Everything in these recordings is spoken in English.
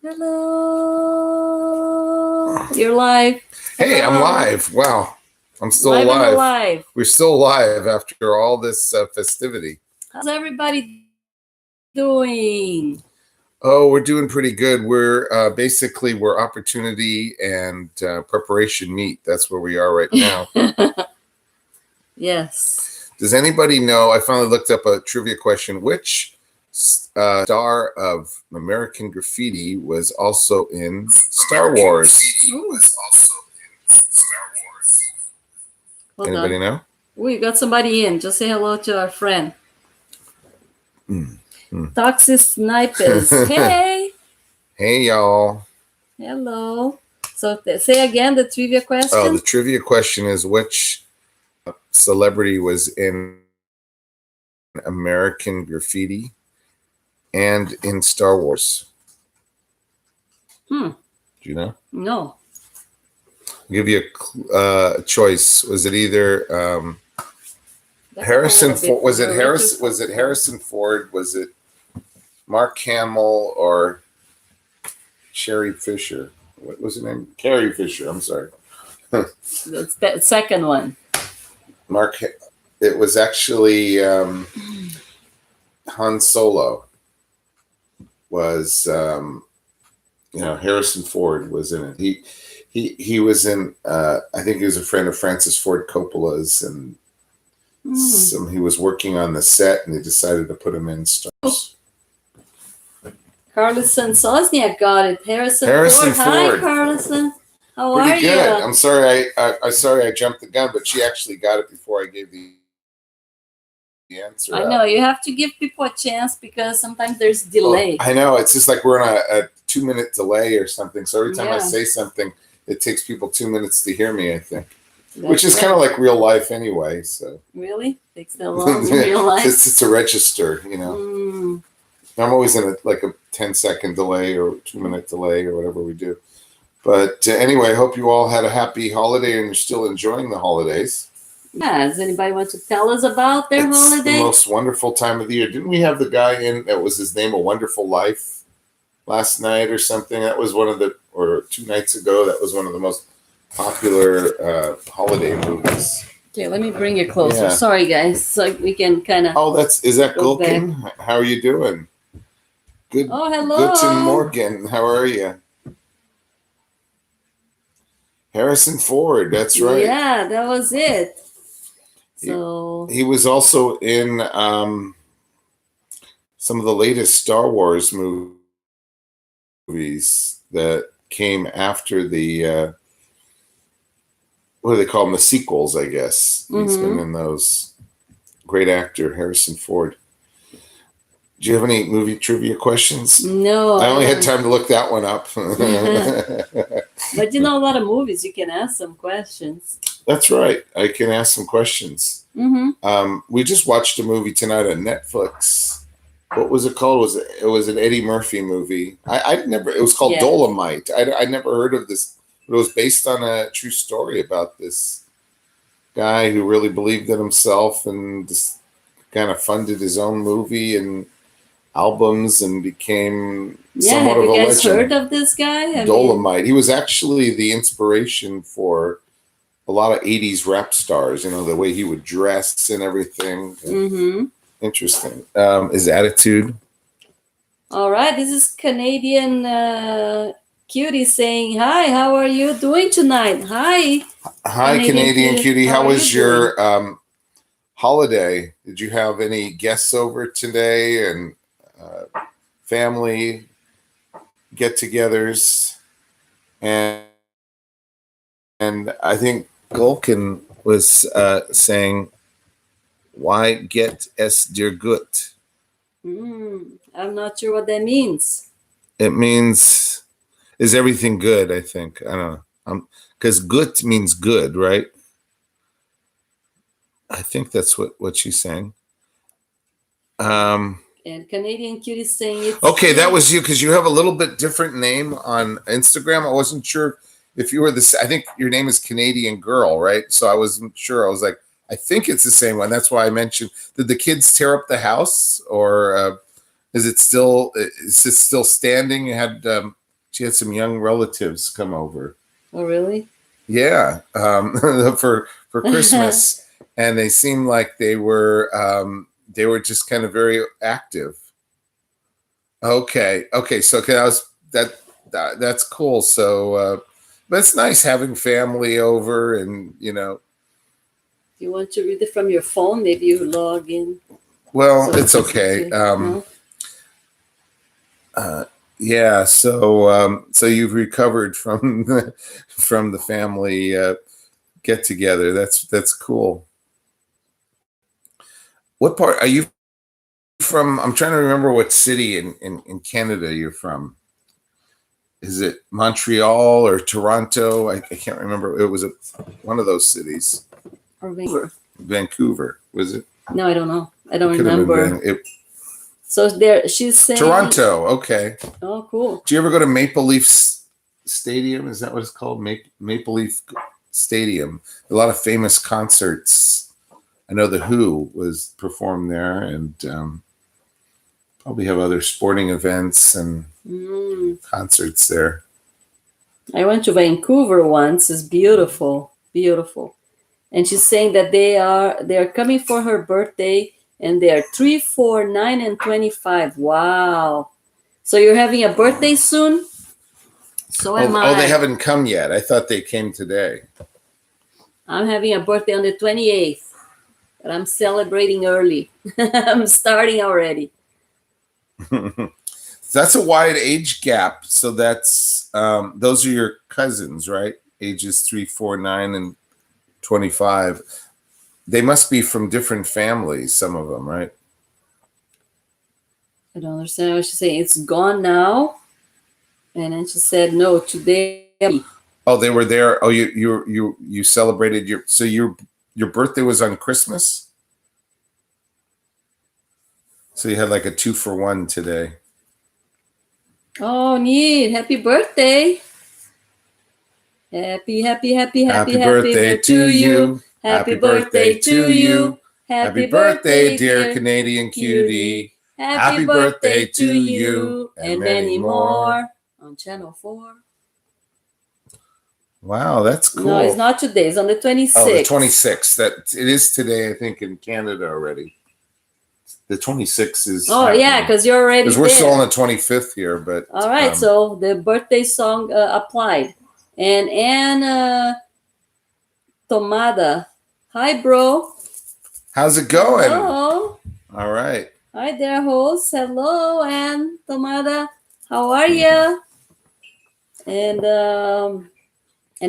Hello. You're live. Hey, Hello. I'm live. Wow. I'm still Live and alive. alive. We're still alive after all this festivity. How's everybody doing? Oh, we're doing pretty good. We're basically where opportunity and preparation meet. That's where we are right now. Yes. Does anybody know? I finally looked up a trivia question. Which star of American Graffiti was also in Star Wars? Hold Anybody on. know? We got somebody in. Just say hello to our friend. Toxic Snipers. Hey. Hey, y'all. Hello. So say again the trivia question. Oh, the trivia question is which celebrity was in American Graffiti and in Star Wars? Do you know? No. I'll give you a choice. Was it either Harrison Ford? Was it Harrison Ford? Was it Mark Hamill or Sherry Fisher? What was her name? Carrie Fisher. I'm sorry. That's the second one. It was actually Han Solo. Was Harrison Ford was in it. He was in. I think he was a friend of Francis Ford Coppola's, and he was working on the set, and they decided to put him in Star Wars. Carlson Sosniak got it. Harrison Ford. Hi, Carlson. How are you? Good. I'm sorry. I'm sorry I jumped the gun, but she actually got it before I gave the answer. I know you have to give people a chance because sometimes there's delay. I know. It's just like we're on a 2-minute delay or something. So every time I say something, it takes people 2 minutes to hear me, I think. Which is kind of like real life anyway. So really takes that long in real life. It's a register, I'm always in a 10-second delay or 2-minute delay or whatever we do. But anyway, I hope you all had a happy holiday and you're still enjoying the holidays. Yeah. Does anybody want to tell us about their holiday? It's the most wonderful time of the year. Didn't we have the guy in that was his name A Wonderful Life last night or something? That was or 2 nights ago. That was one of the most popular holiday movies. Okay, let me bring you closer. Yeah. Sorry, guys. So we can kind of. Oh, is that Gulkin? How are you doing? Good. Oh, hello. Guten Morgen. How are you? Harrison Ford. That's right. Yeah, that was it. So he was also in some of the latest Star Wars movies that came after the what do they call them? The sequels, I guess. He's been in those. Great actor, Harrison Ford. Do you have any movie trivia questions? No. I only had time to look that one up. But you know a lot of movies. You can ask some questions. That's right. I can ask some questions. We just watched a movie tonight on Netflix. What was it called? It was an Eddie Murphy movie. It was called Dolomite. I never heard of this. It was based on a true story about this guy who really believed in himself and just kind of funded his own movie and albums and became somewhat of a legend. Have you guys heard of this guy? Dolomite. He was actually the inspiration for a lot of 80s rap stars, the way he would dress and everything. Interesting. His attitude. All right. This is Canadian Cutie saying, hi, how are you doing tonight? Hi. Hi, Canadian Cutie. How was your holiday? Did you have any guests over today and family get-togethers? And I think Gulkin was saying, why get es dir gut? I'm not sure what that means. It means, is everything good, I think. I don't know. Because gut means good, right? I think that's what she's saying. And Canadian Cutie saying it's okay, that was you, because you have a little bit different name on Instagram. I wasn't sure if you were I think your name is Canadian Girl, right? So I wasn't sure. I was like, I think it's the same one. That's why I mentioned, did the kids tear up the house or is it still standing? You had She had some young relatives come over. Oh, really? Yeah, for Christmas, and they seemed like they were just kind of very active. Okay, so okay, that's cool. So, but it's nice having family over, and Do you want to read it from your phone? Maybe you log in. Well, it's okay. No? Yeah, so you've recovered from from the family get together. That's cool. What part are you from? I'm trying to remember what city in Canada you're from. Is it Montreal or Toronto? I can't remember. It was one of those cities. Or Vancouver. Vancouver, was it? No, I don't know. I don't remember. So there, she's saying Toronto. Okay. Oh, cool. Do you ever go to Maple Leaf Stadium? Is that what it's called? Maple Leaf Stadium. A lot of famous concerts. I know the Who was performed there, and probably have other sporting events and concerts there. I went to Vancouver once. It's beautiful, beautiful. And she's saying that they're coming for her birthday, and they're 3, 4, 9, and 25. Wow! So you're having a birthday soon? So am I. Oh, they haven't come yet. I thought they came today. I'm having a birthday on the 28th, but I'm celebrating early. I'm starting already. That's a wide age gap. So that's those are your cousins, right? Ages 3, 4, 9, and 25. They must be from different families, some of them, right? I don't understand what she's saying. It's gone now. And then she said, no, today. Oh, they were there. Oh, you celebrated your birthday was on Christmas? So you had like a 2-for-1 today. Oh, neat. Happy birthday. Happy birthday to you. Happy birthday to you. Happy birthday, dear Canadian cutie. Happy birthday to you. And many more. On Channel 4. Wow, that's cool. No, it's not today. It's on the 26th. Oh, the 26th. It is today, I think, in Canada already. The 26th is. Oh, happening. Yeah, because you're already there. Because we're still on the 25th here, but. All right, so the birthday song applied. And Anna Tomada. Hi, bro. How's it going? Hello. All right. Hi there, host. Hello, Ann Tomada. How are you? And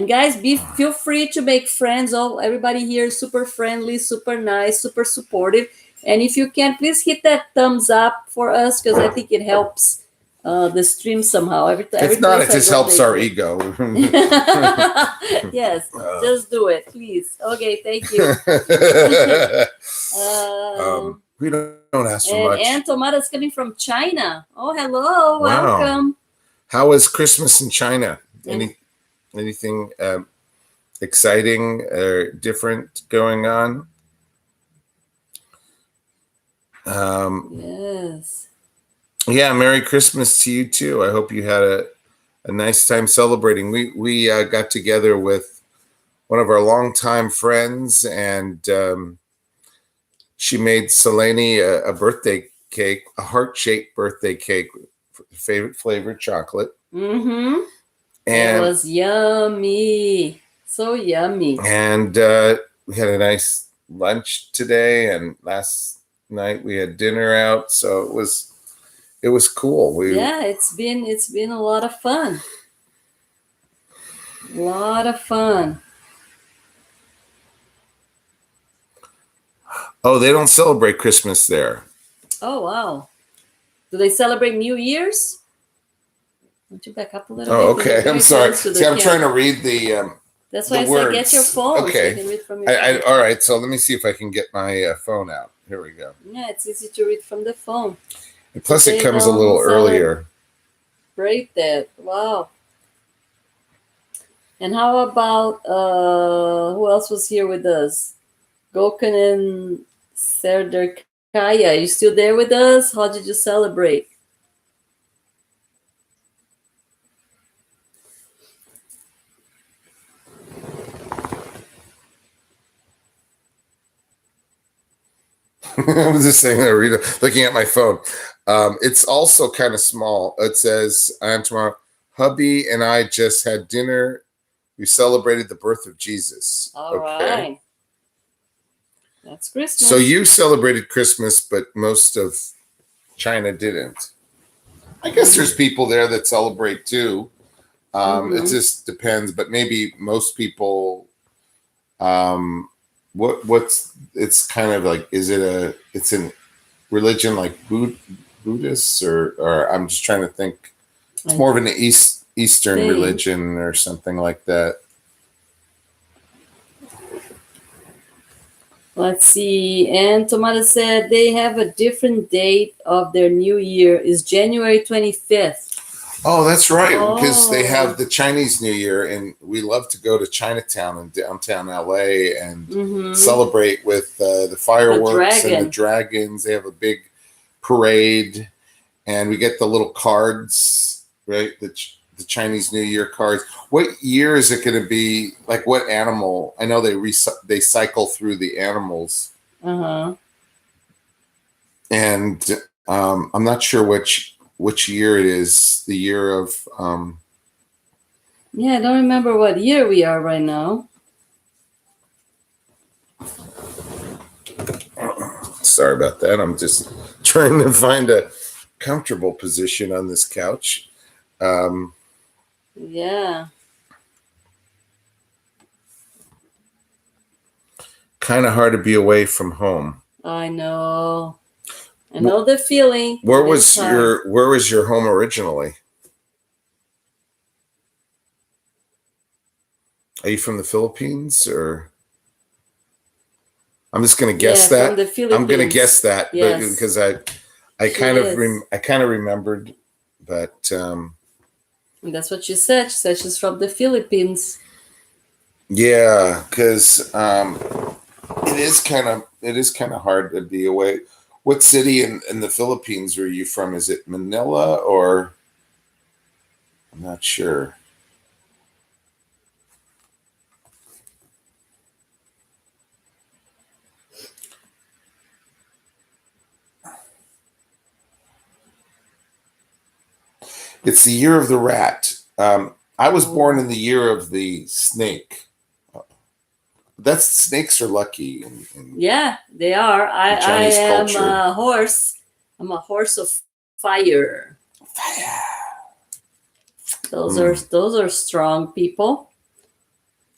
guys, feel free to make friends. Everybody here is super friendly, super nice, super supportive. And if you can, please hit that thumbs up for us, because I think it helps the stream somehow. If not, it just helps our ego. Yes, just do it, please. Okay, thank you. We don't ask for much. And Tomada's coming from China. Oh, hello, welcome. How was Christmas in China? Anything exciting or different going on? Yes. Yeah, Merry Christmas to you too. I hope you had a nice time celebrating. We got together with one of our longtime friends, and she made Silene a birthday cake, a heart-shaped birthday cake, favorite flavored chocolate. Mm-hmm. And it was yummy. So yummy. And we had a nice lunch today, and last night we had dinner out, so it was cool. It's been a lot of fun. A lot of fun. Oh, they don't celebrate Christmas there. Oh, wow. Do they celebrate New Year's? Why don't you back up a little bit? Oh, okay. I'm sorry. See, I'm trying to read the That's why I said get your phone. Okay. So you can read from your phone. All right. So let me see if I can get my phone out. Here we go. Yeah, it's easy to read from the phone. And plus, it comes a little earlier. Break that. Wow. And how about who else was here with us? Gokhan and Serderkaya. You still there with us? How did you celebrate? I was just saying, looking at my phone. It's also kind of small. It says, "I'm tomorrow. Hubby and I just had dinner. We celebrated the birth of Jesus." All right. That's Christmas. So you celebrated Christmas, but most of China didn't. I guess there's people there that celebrate too. It just depends, but maybe most people. What's it's kind of like? Is it it's a religion like Buddhists or I'm just trying to think. It's more of an Eastern religion or something like that. Let's see. And Tomada said they have a different date of their new year. Is January 25th. Oh, that's right. Because they have the Chinese New Year, and we love to go to Chinatown in downtown LA and celebrate with the fireworks and the dragons. They have a big parade, and we get the little cards, right? The Chinese New Year cards. What year is it going to be? Like what animal? I know they cycle through the animals. And I'm not sure which year it is. The year of yeah, I don't remember what year we are right now. Sorry about that. I'm just trying to find a comfortable position on this couch. Yeah. Kind of hard to be away from home. I know. I know the feeling. Where was your home originally? Are you from the Philippines or? I'm just going to guess that. From the Philippines. I'm going to guess that, yes. because I kind of remembered, but that's what she said. She said she's from the Philippines. Yeah, because it is kind of hard to be away. What city in the Philippines are you from? Is it Manila or? I'm not sure. It's the year of the rat. I was born in the year of the snake. Snakes are lucky. Yeah, they are. I am a horse. I'm a horse of fire. Those are strong people.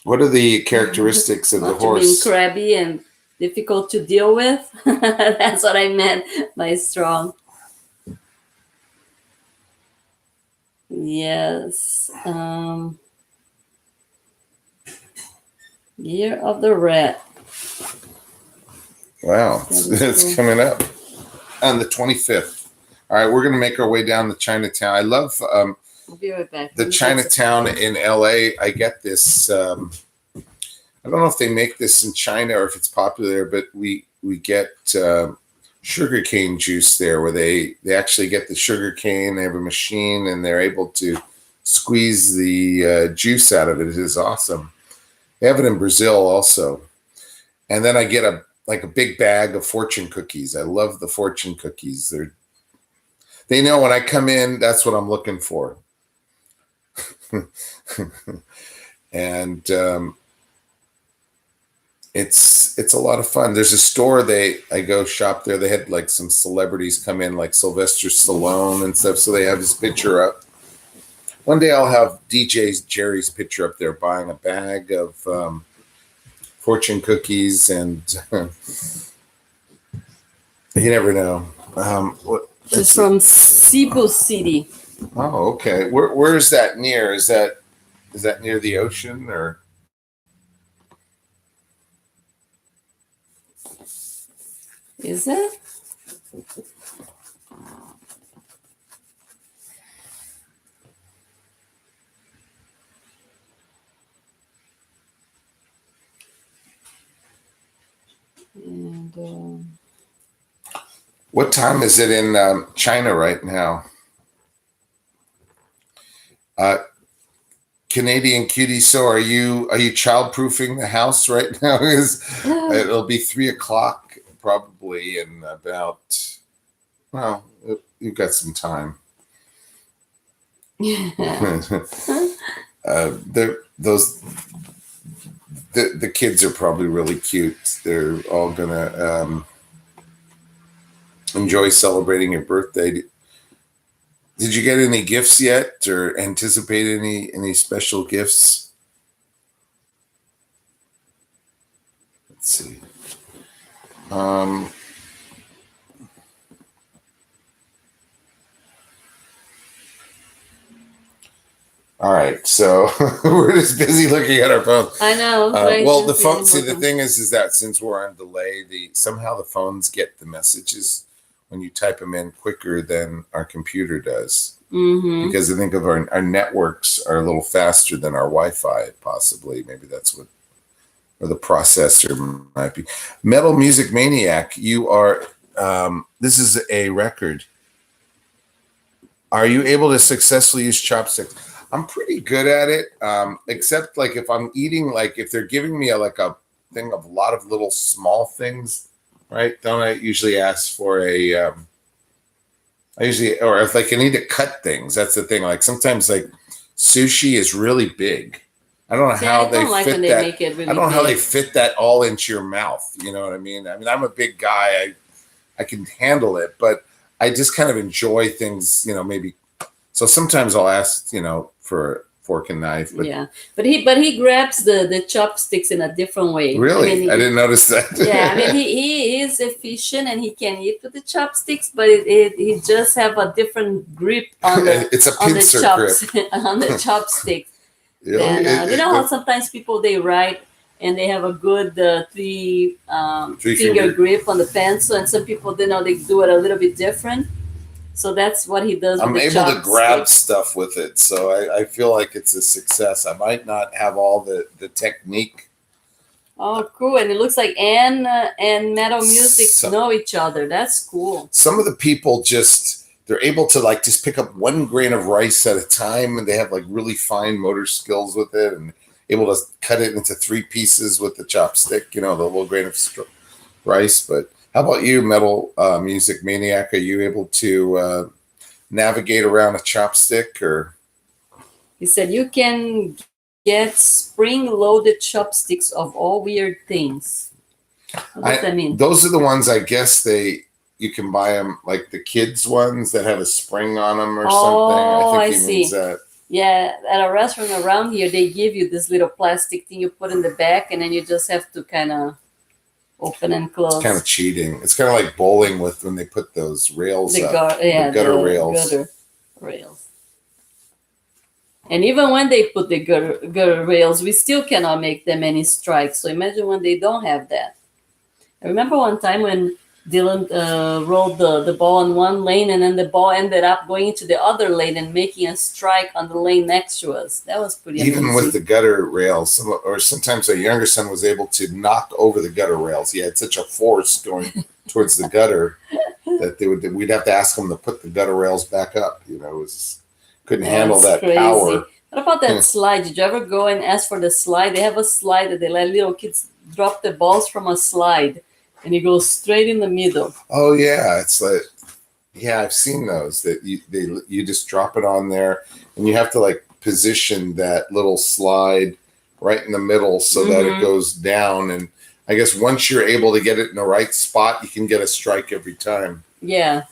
What are the characteristics of the horse? Being crabby and difficult to deal with. That's what I meant by strong. Yes. Year of the rat. Wow, it's coming up on the 25th. All right, we're going to make our way down to Chinatown. I love I'll be right back. The Chinatown in LA. I get this. I don't know if they make this in China or if it's popular there, but we get sugarcane juice there, where they actually get the sugarcane. They have a machine and they're able to squeeze the juice out of it. It is awesome. They have it in Brazil also. And then I get a big bag of fortune cookies. I love the fortune cookies. They know when I come in, that's what I'm looking for. And it's a lot of fun. There's a store I go shop there. They had like some celebrities come in, like Sylvester Stallone and stuff. So they have his picture up. One day I'll have Jerry's picture up there buying a bag of fortune cookies, and you never know. It's from Cebu City. Oh, okay. Where is that near? Is that near the ocean or? Is it? And what time is it in China right now? Canadian cutie. So are you childproofing the house right now? It'll be 3:00 probably in about, well, you've got some time. The kids are probably really cute. They're all gonna enjoy celebrating your birthday. Did you get any gifts yet, or anticipate any special gifts? Let's see. All right, so we're just busy looking at our phones. I know. Well, the phone. See, the thing is that since we're on delay, somehow the phones get the messages when you type them in quicker than our computer does. Mm-hmm. Because I think of our networks are a little faster than our Wi-Fi. Possibly, maybe that's what, or the processor might be. Metal Music Maniac, you are. This is a record. Are you able to successfully use chopsticks? I'm pretty good at it, except like if I'm eating, like if they're giving me a thing of a lot of little small things, right? Don't I usually ask for a, or if like I need to cut things, that's the thing. Like sometimes like sushi is really big. I don't know how they fit that. I don't know how they fit that all into your mouth. You know what I mean? I mean, I'm a big guy. I can handle it, but I just kind of enjoy things, maybe. So sometimes I'll ask, for a fork and knife. But yeah, but he grabs the chopsticks in a different way. Really? I didn't notice that. Yeah, I mean, he is efficient and he can eat with the chopsticks, but he just have a different grip on the it's a pincer grip on the chopsticks. And, you know how sometimes people, they write and they have a good three finger grip on the pencil, and some people, they do it a little bit different. So that's what he does. I'm able to grab stuff with it, so I feel like it's a success. I might not have all the technique. Oh, cool! And it looks like Anne and Metal Music know each other. That's cool. Some of the people they're able to just pick up 1 grain of rice at a time, and they have really fine motor skills with it, and able to cut it into 3 pieces with the chopstick. The little grain of rice, but. How about you, Metal Music Maniac? Are you able to navigate around a chopstick, or? He said you can get spring-loaded chopsticks of all weird things. What does that mean? Those are the ones, I guess you can buy them, like the kids ones that have a spring on them or something. I think he means that. Yeah, at a restaurant around here, they give you this little plastic thing you put in the back, and then you just have to kind of open and close. It's kind of cheating. It's kind of like bowling when they put those rails the gutter rails. Gutter rails. And even when they put the gutter rails, we still cannot make them any strikes. So imagine when they don't have that. I remember one time when Dylan rolled the ball on one lane, and then the ball ended up going into the other lane and making a strike on the lane next to us. That was pretty amazing. Even with the gutter rails, or sometimes our younger son was able to knock over the gutter rails. He had such a force going towards the gutter that we'd have to ask him to put the gutter rails back up. Couldn't handle that crazy power. What about that slide? Did you ever go and ask for the slide? They have a slide that they let little kids drop the balls from a slide. And you go straight in the middle. Oh yeah, it's I've seen those that you just drop it on there, and you have to position that little slide right in the middle so that it goes down. And I guess once you're able to get it in the right spot, you can get a strike every time. Yeah,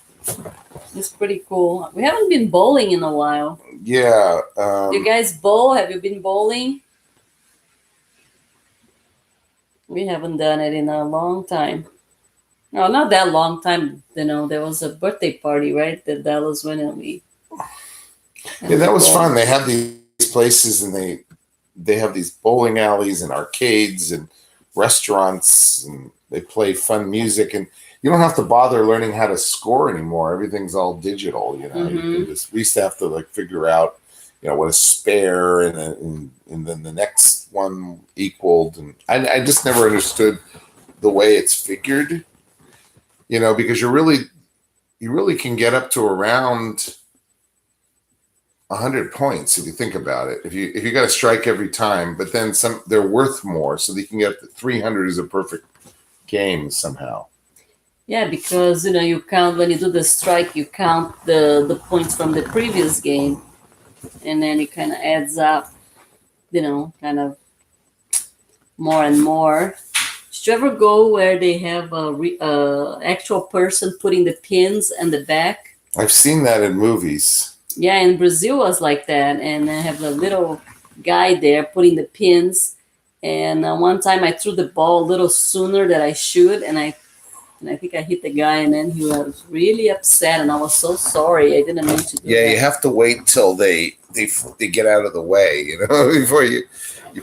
it's pretty cool. We haven't been bowling in a while. Yeah. You guys bowl? Have you been bowling? We haven't done it in a long time. No, not that long time. There was a birthday party, right? That Dallas went and we. Yeah, that was fun. They have these places, and they have these bowling alleys and arcades and restaurants, and they play fun music, and you don't have to bother learning how to score anymore. Everything's all digital. You can we used to have to figure out, what a spare and then the next one equaled, and I just never understood the way it's figured, because you really can get up to around 100 points if you think about it. If you got to strike every time, but then they're worth more, so they can get up to 300 is a perfect game somehow. Yeah, because you count when you do the strike, you count the points from the previous game, and then it kind of adds up. Kind of more and more. Did you ever go where they have a actual person putting the pins in the back? I've seen that in movies. Yeah, in Brazil was like that, and I have a little guy there putting the pins. And one time I threw the ball a little sooner than I should, and I think I hit the guy, and then he was really upset, and I was so sorry. I didn't mean to do that. Yeah, you have to wait till they get out of the way, before you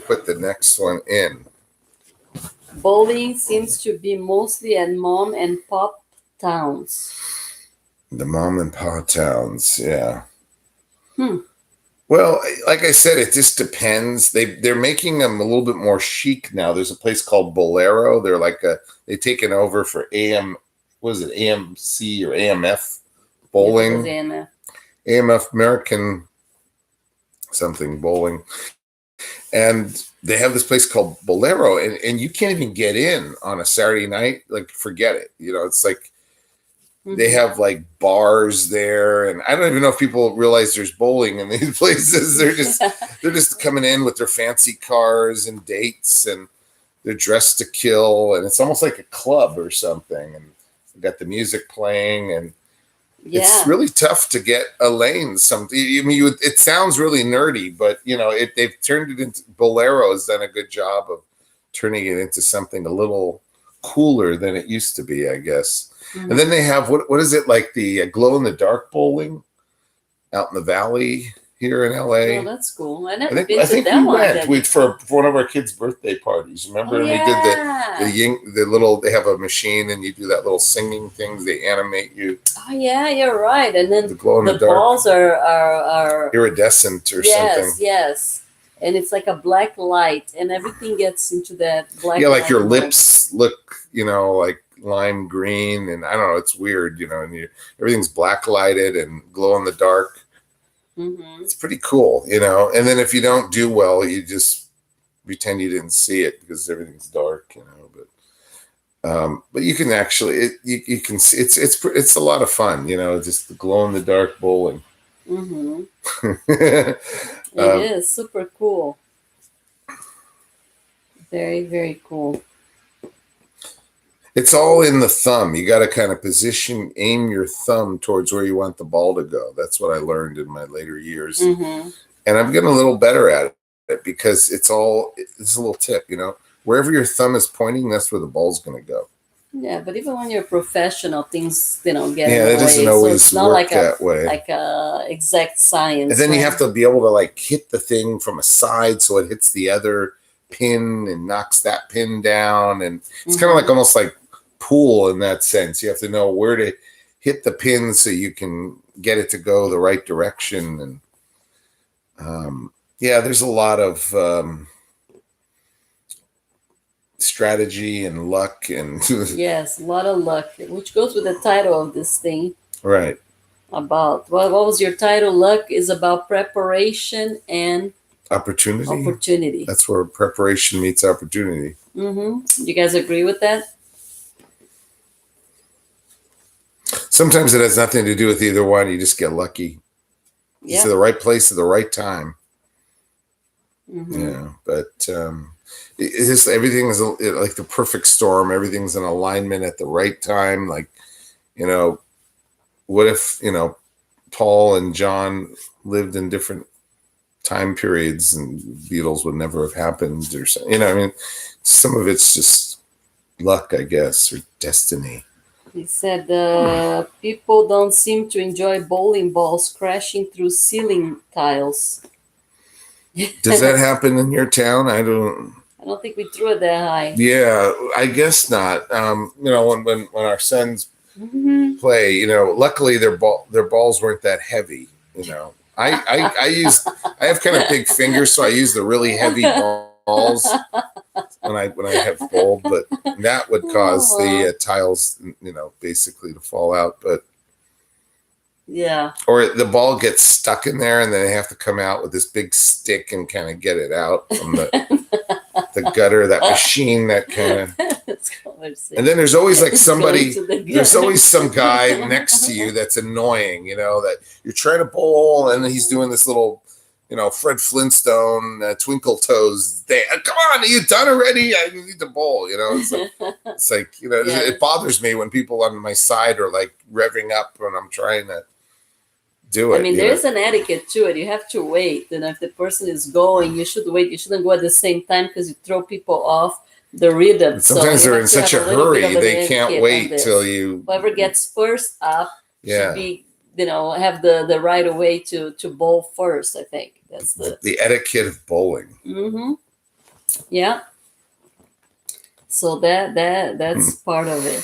put the next one in. Bowling seems to be mostly at mom and pop towns. The mom and pop towns, yeah. Well, like I said, it just depends. They're making them a little bit more chic now. There's a place called Bolero. They've taken over for AMC or AMF bowling. Yeah, AMF American something bowling. And they have this place called Bolero, and you can't even get in on a Saturday night. Like, forget it. It's like they have like bars there, and I don't even know if people realize there's bowling in these places. They're just coming in with their fancy cars and dates, and they're dressed to kill, and it's almost like a club or something. And they got the music playing, and it's really tough to get a lane. It sounds really nerdy, but they've turned it into Bolero has done a good job of turning it into something a little cooler than it used to be, I guess. Mm-hmm. And then they have what is it, like the glow in the dark bowling out in the valley here in LA. Oh, that's cool. I think we went for one of our kids' birthday parties. Remember? And we did the little. They have a machine, and you do that little singing thing. They animate you. Oh yeah, you're right. And then the glow in the dark balls are iridescent or something. Yes. And it's like a black light, and everything gets into that black. Yeah, like your lips look, like lime green, and I don't know. It's weird, and everything's black lighted and glow in the dark. Mm-hmm. It's pretty cool, And then if you don't do well, you just pretend you didn't see it because everything's dark, But you can actually, you can see it's a lot of fun, just the glow in the dark bowling. Mm-hmm. It is super cool. Very, very cool. It's all in the thumb. You got to kind of aim your thumb towards where you want the ball to go. That's what I learned in my later years. Mm-hmm. And I'm getting a little better at it because it's a little tip, wherever your thumb is pointing, that's where the ball's going to go. Yeah, but even when you're professional, things, get in the way. Yeah, it doesn't always work that way. Like exact science. And then you have to be able to hit the thing from a side so it hits the other pin and knocks that pin down. And it's kind of like almost like pool in that sense. You have to know where to hit the pin so you can get it to go the right direction. And there's a lot of strategy and luck, and yes, a lot of luck, which goes with the title of this thing. Right. What was your title? Luck is about preparation and opportunity. That's where preparation meets opportunity. Mm-hmm. You guys agree with that? Sometimes it has nothing to do with either one. You just get lucky. Yeah. It's the right place at the right time. Mm-hmm. Yeah, but it's just everything is like the perfect storm. Everything's in alignment at the right time. Like, what if Paul and John lived in different time periods and Beatles would never have happened, or something. Some of it's just luck, I guess, or destiny. He said people don't seem to enjoy bowling balls crashing through ceiling tiles. Does that happen in your town? I don't think we threw it that high. Yeah, I guess not. When our sons play, luckily their balls weren't that heavy. I have kind of big fingers, so I use the really heavy balls when I have bowled, but that would cause the tiles, basically to fall out. But yeah, or the ball gets stuck in there, and then they have to come out with this big stick and kind of get it out from the. the gutter, that machine, that kind of. And then there's always like somebody, there's always some guy next to you that's annoying, that you're trying to bowl and he's doing this little, Fred Flintstone, twinkle toes. Come on, are you done already? I need to bowl, It's like, it bothers me when people on my side are like revving up when I'm trying to do it. I mean, there's an etiquette to it. You have to wait. If the person is going, you should wait. You shouldn't go at the same time because you throw people off the rhythm. Sometimes they're in such a hurry, they can't wait till you. Whoever gets first up should be, have the right of way to bowl first. I think that's the etiquette of bowling. Mm-hmm. Yeah. So that's part of it.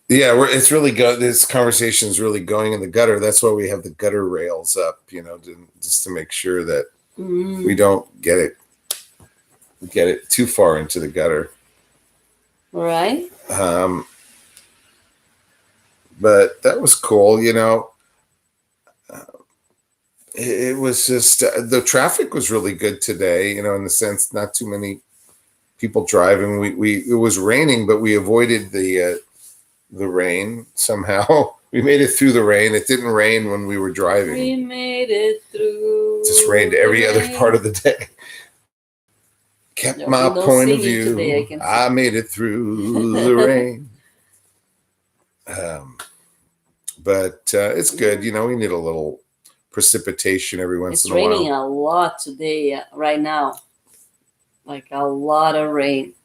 Yeah, it's really good. This conversation is really going in the gutter. That's why we have the gutter rails up, just to make sure that we don't get it too far into the gutter. Right. But that was cool, It was just the traffic was really good today, in the sense not too many people driving. It was raining, but we avoided the rain somehow. We made it through the rain. It didn't rain when we were driving. We made it through. It just rained every other part of the day. Kept my point of view. Today, I made it through the rain. But it's good. We need a little precipitation every once in a while. It's raining a lot today, right now. Like a lot of rain.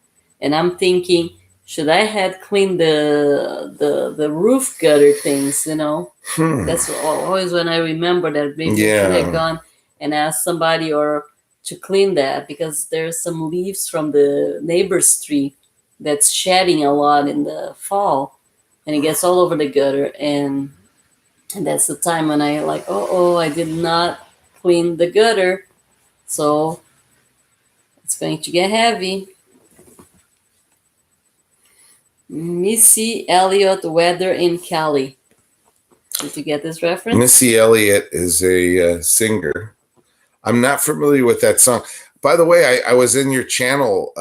And I'm thinking, should I have cleaned the roof gutter things, That's always when I remember that maybe I should have gone and asked somebody to clean that, because there's some leaves from the neighbor's tree that's shedding a lot in the fall, and it gets all over the gutter, and that's the time when I like, I did not clean the gutter, so it's going to get heavy. Missy Elliott, Weather in Cali. Did you get this reference? Missy Elliott is a singer. I'm not familiar with that song. By the way, I was in your channel,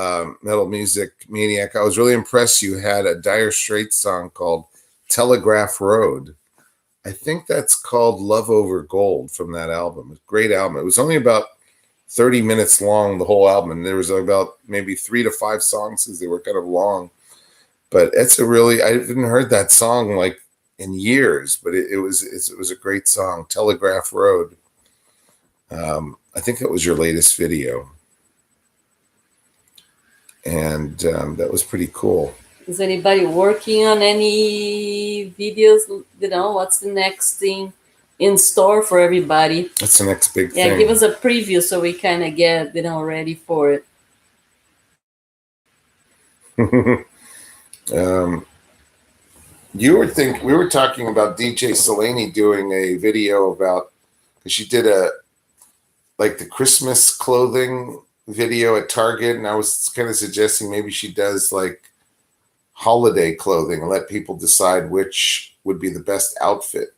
Metal Music Maniac. I was really impressed. You had a Dire Straits song called Telegraph Road. I think that's called Love Over Gold from that album. It's a great album. It was only about 30 minutes long, the whole album. And there was about maybe 3 to 5 songs because they were kind of long. But I haven't heard that song like in years, but it was a great song, Telegraph Road. I think that was your latest video. And that was pretty cool. Is anybody working on any videos? What's the next thing in store for everybody? That's the next big thing. Yeah, give us a preview so we kind of get, ready for it. We were talking about DJ Silene doing a video about, because she did the Christmas clothing video at Target, and I was kind of suggesting maybe she does like holiday clothing and let people decide which would be the best outfit.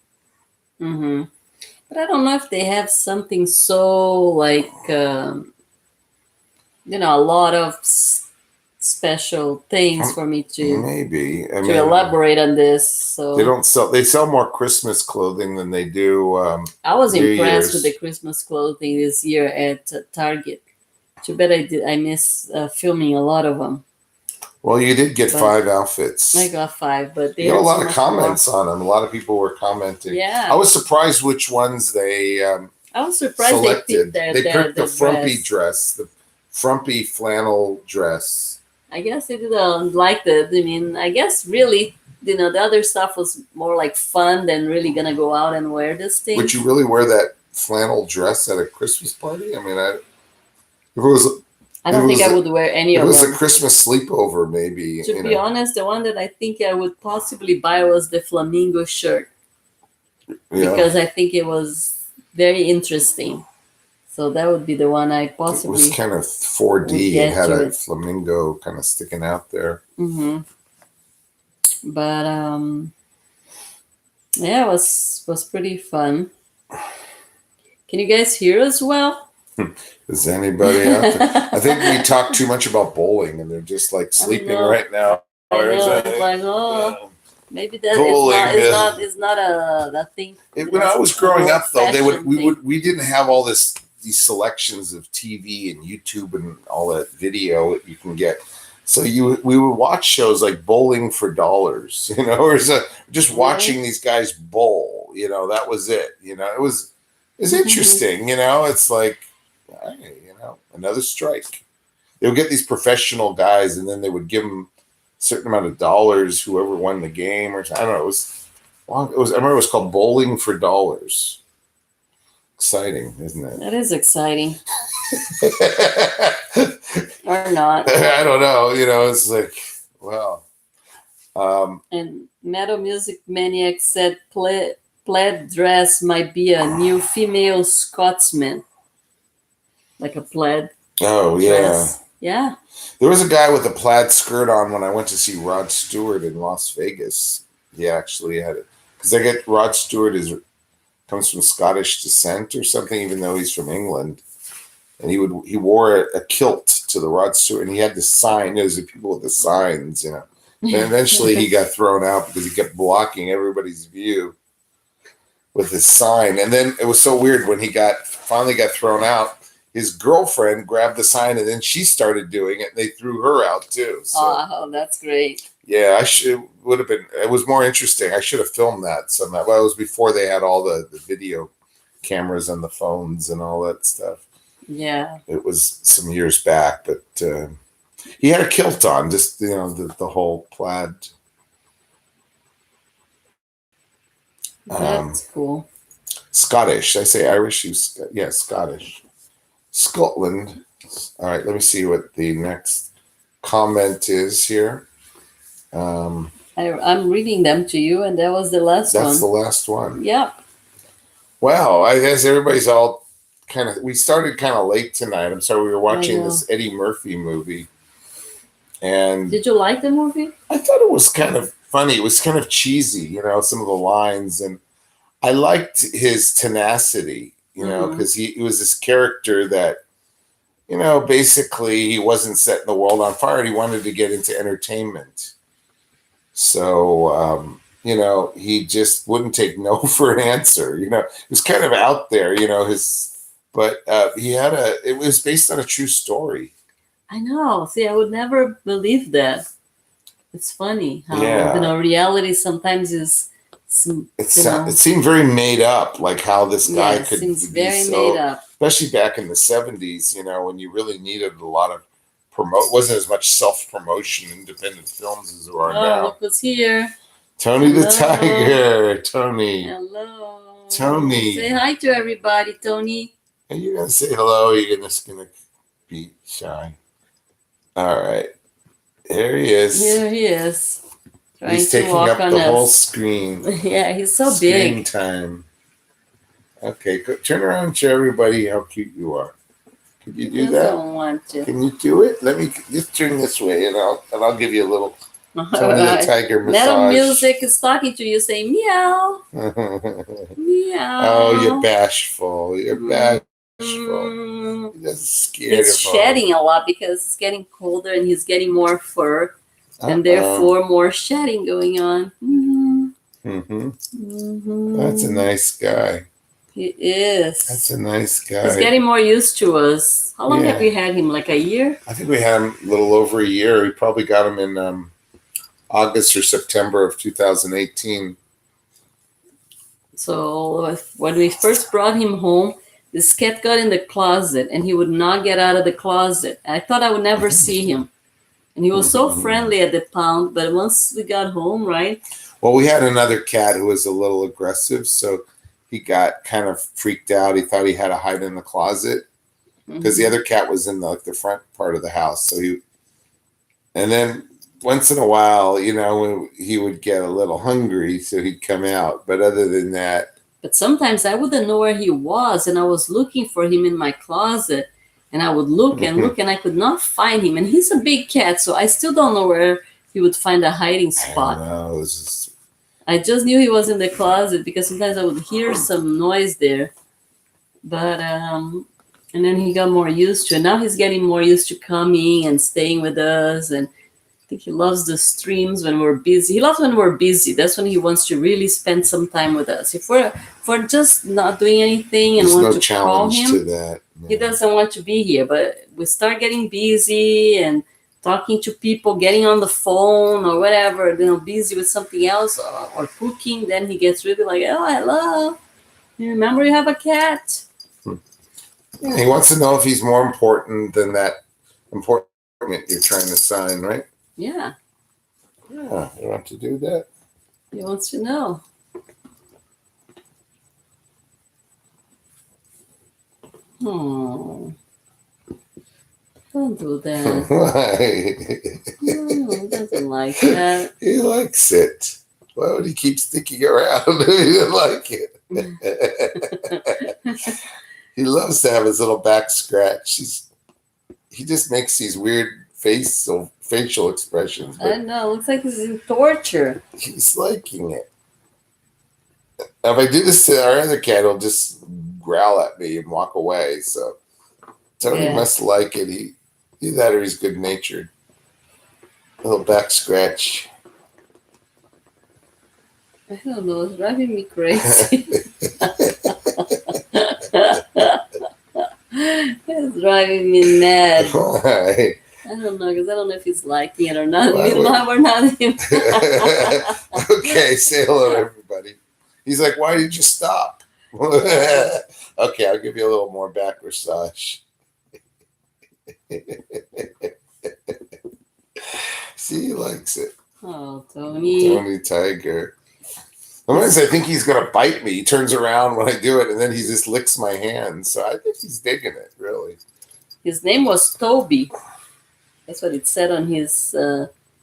Mm-hmm. But I don't know if they have something so like, a lot of special things for me to maybe elaborate on this. So they sell more Christmas clothing than they do. I was impressed with the Christmas clothing this year at Target. Too bad I missed filming a lot of them. Well, you did get 5 outfits. I got 5, but you got a lot of comments on them. A lot of people were commenting. Yeah, I was surprised which ones they. I was surprised selected. They picked the frumpy dress, the frumpy flannel dress. I guess they didn't like I guess really, the other stuff was more like fun than really gonna go out and wear this thing. Would you really wear that flannel dress at a Christmas party? I don't think I would wear any of them. It was a Christmas sleepover, maybe. To be honest, the one that I think I would possibly buy was the flamingo shirt. Yeah. Because I think it was very interesting. So that would be the one I possibly. It was kind of 4D. It had a flamingo kind of sticking out there. Mm-hmm. But yeah, it was pretty fun. Can you guys hear us well? Is anybody out there? I think we talk too much about bowling, and they're just like sleeping right now. I know. It's like, maybe that is not a thing. When I was growing up, though, we didn't have all these selections of TV and YouTube and all that video that you can get. So we would watch shows like Bowling for Dollars, or just watching these guys bowl. That was it. It was interesting. It's like, hey, another strike. They would get these professional guys, and then they would give them a certain amount of dollars, whoever won the game, or I don't know. I remember it was called Bowling for Dollars. Exciting, isn't it? That is exciting. Or not. I don't know. It's like, wow. And Metal Music Maniac said plaid dress might be a new female Scotsman. Like a plaid. Oh, dress. Yeah. There was a guy with a plaid skirt on when I went to see Rod Stewart in Las Vegas. He actually had it. Because I get Rod Stewart comes from Scottish descent or something, even though he's from England. And he wore a kilt to the Rod Stewart, and he had the sign. There's the people with the signs, And eventually he got thrown out because he kept blocking everybody's view with his sign. And then it was so weird when he finally got thrown out. His girlfriend grabbed the sign, and then she started doing it, and they threw her out too. So, oh, that's great. Yeah, it was more interesting. I should have filmed that somehow. Well, it was before they had all the video cameras and the phones and all that stuff. Yeah. It was some years back, but he had a kilt on, just, the whole plaid. That's cool. Scottish. I say Irish. Scottish. Scotland. All right, let me see what the next comment is here. I'm reading them to you, and that was the last one. That's the last one. Yeah. Wow, I guess everybody's all we started kind of late tonight. I'm sorry, we were watching this Eddie Murphy movie. And did you like the movie? I thought it was kind of funny. It was kind of cheesy, some of the lines. And I liked his tenacity, because he was this character that, basically he wasn't setting the world on fire. He wanted to get into entertainment. So, he just wouldn't take no for an answer. It was kind of out there, but it was based on a true story. I know. See, I would never believe that. It's funny how, reality sometimes is. It seemed very made up, like how this guy could seems be very made up. Especially back in the 70s, when you really needed a lot of wasn't as much self-promotion, independent films as there are now. Look who's here. Tony the Tiger. Tony. Hello. Tony. Say hi to everybody, Tony. Are you going to say hello, or are you just going to be shy? All right. There he is. Here he is. He's taking up the whole screen. Yeah, he's so big. Screen time. Okay, turn around and show everybody how cute you are. Can you do that? I don't want to. Can you do it? Let me just turn this way, and I'll give you a little Tony the Tiger massage. Metal Music is talking to you, saying meow. Meow. Oh, you're bashful. You're bashful. You're scared. He's shedding a lot because it's getting colder, and he's getting more fur. And therefore, more shedding going on. That's a nice guy. He is. That's a nice guy. He's getting more used to us. How long have we had him? Like a year? I think we had him a little over a year. We probably got him in August or September of 2018. So when we first brought him home, this cat got in the closet, and he would not get out of the closet. I thought I would never see him. And he was so friendly at the pound, but once we got home, right? Well, we had another cat who was a little aggressive, so he got kind of freaked out. He thought he had to hide in the closet because the other cat was in the front part of the house. So and then once in a while, he would get a little hungry, so he'd come out. But other than that. But sometimes I wouldn't know where he was, and I was looking for him in my closet. And I would look and look, and I could not find him. And he's a big cat, so I still don't know where he would find a hiding spot. I don't know. I just knew he was in the closet because sometimes I would hear some noise there. But And then he got more used to it. Now he's getting more used to coming and staying with us. And I think he loves the streams when we're busy. He loves when we're busy. That's when he wants to really spend some time with us. If we're just not doing anything and There's want no to call challenge to him, that. he doesn't want to be here. But we start getting busy and talking to people, getting on the phone or whatever, busy with something else or cooking, then he gets really like, oh, hello. You remember you have a cat? Yeah, he wants to know if he's more important than that important you're trying to sign, right? Yeah. Yeah, you want to do that? He wants to know. Oh. Don't do that. Why? No, he doesn't like that. He likes it. Why would he keep sticking around if he didn't like it? He loves to have his little back scratch. He just makes these weird facial expressions. I know. Looks like he's in torture. He's liking it. If I do this to our other cat, he'll just growl at me and walk away. So Tony must like it. Either that or he's good natured. A little back scratch. I don't know. It's driving me crazy. It's driving me mad. Why? I don't know, because I don't know if he's liking it or not. We're not him. Okay, say hello to everybody. He's like, why did you stop? Okay, I'll give you a little more back massage. See, he likes it. Oh, Tony. Tony Tiger. Sometimes I think he's going to bite me. He turns around when I do it, and then he just licks my hand. So I think he's digging it, really. His name was Toby. That's what it said on his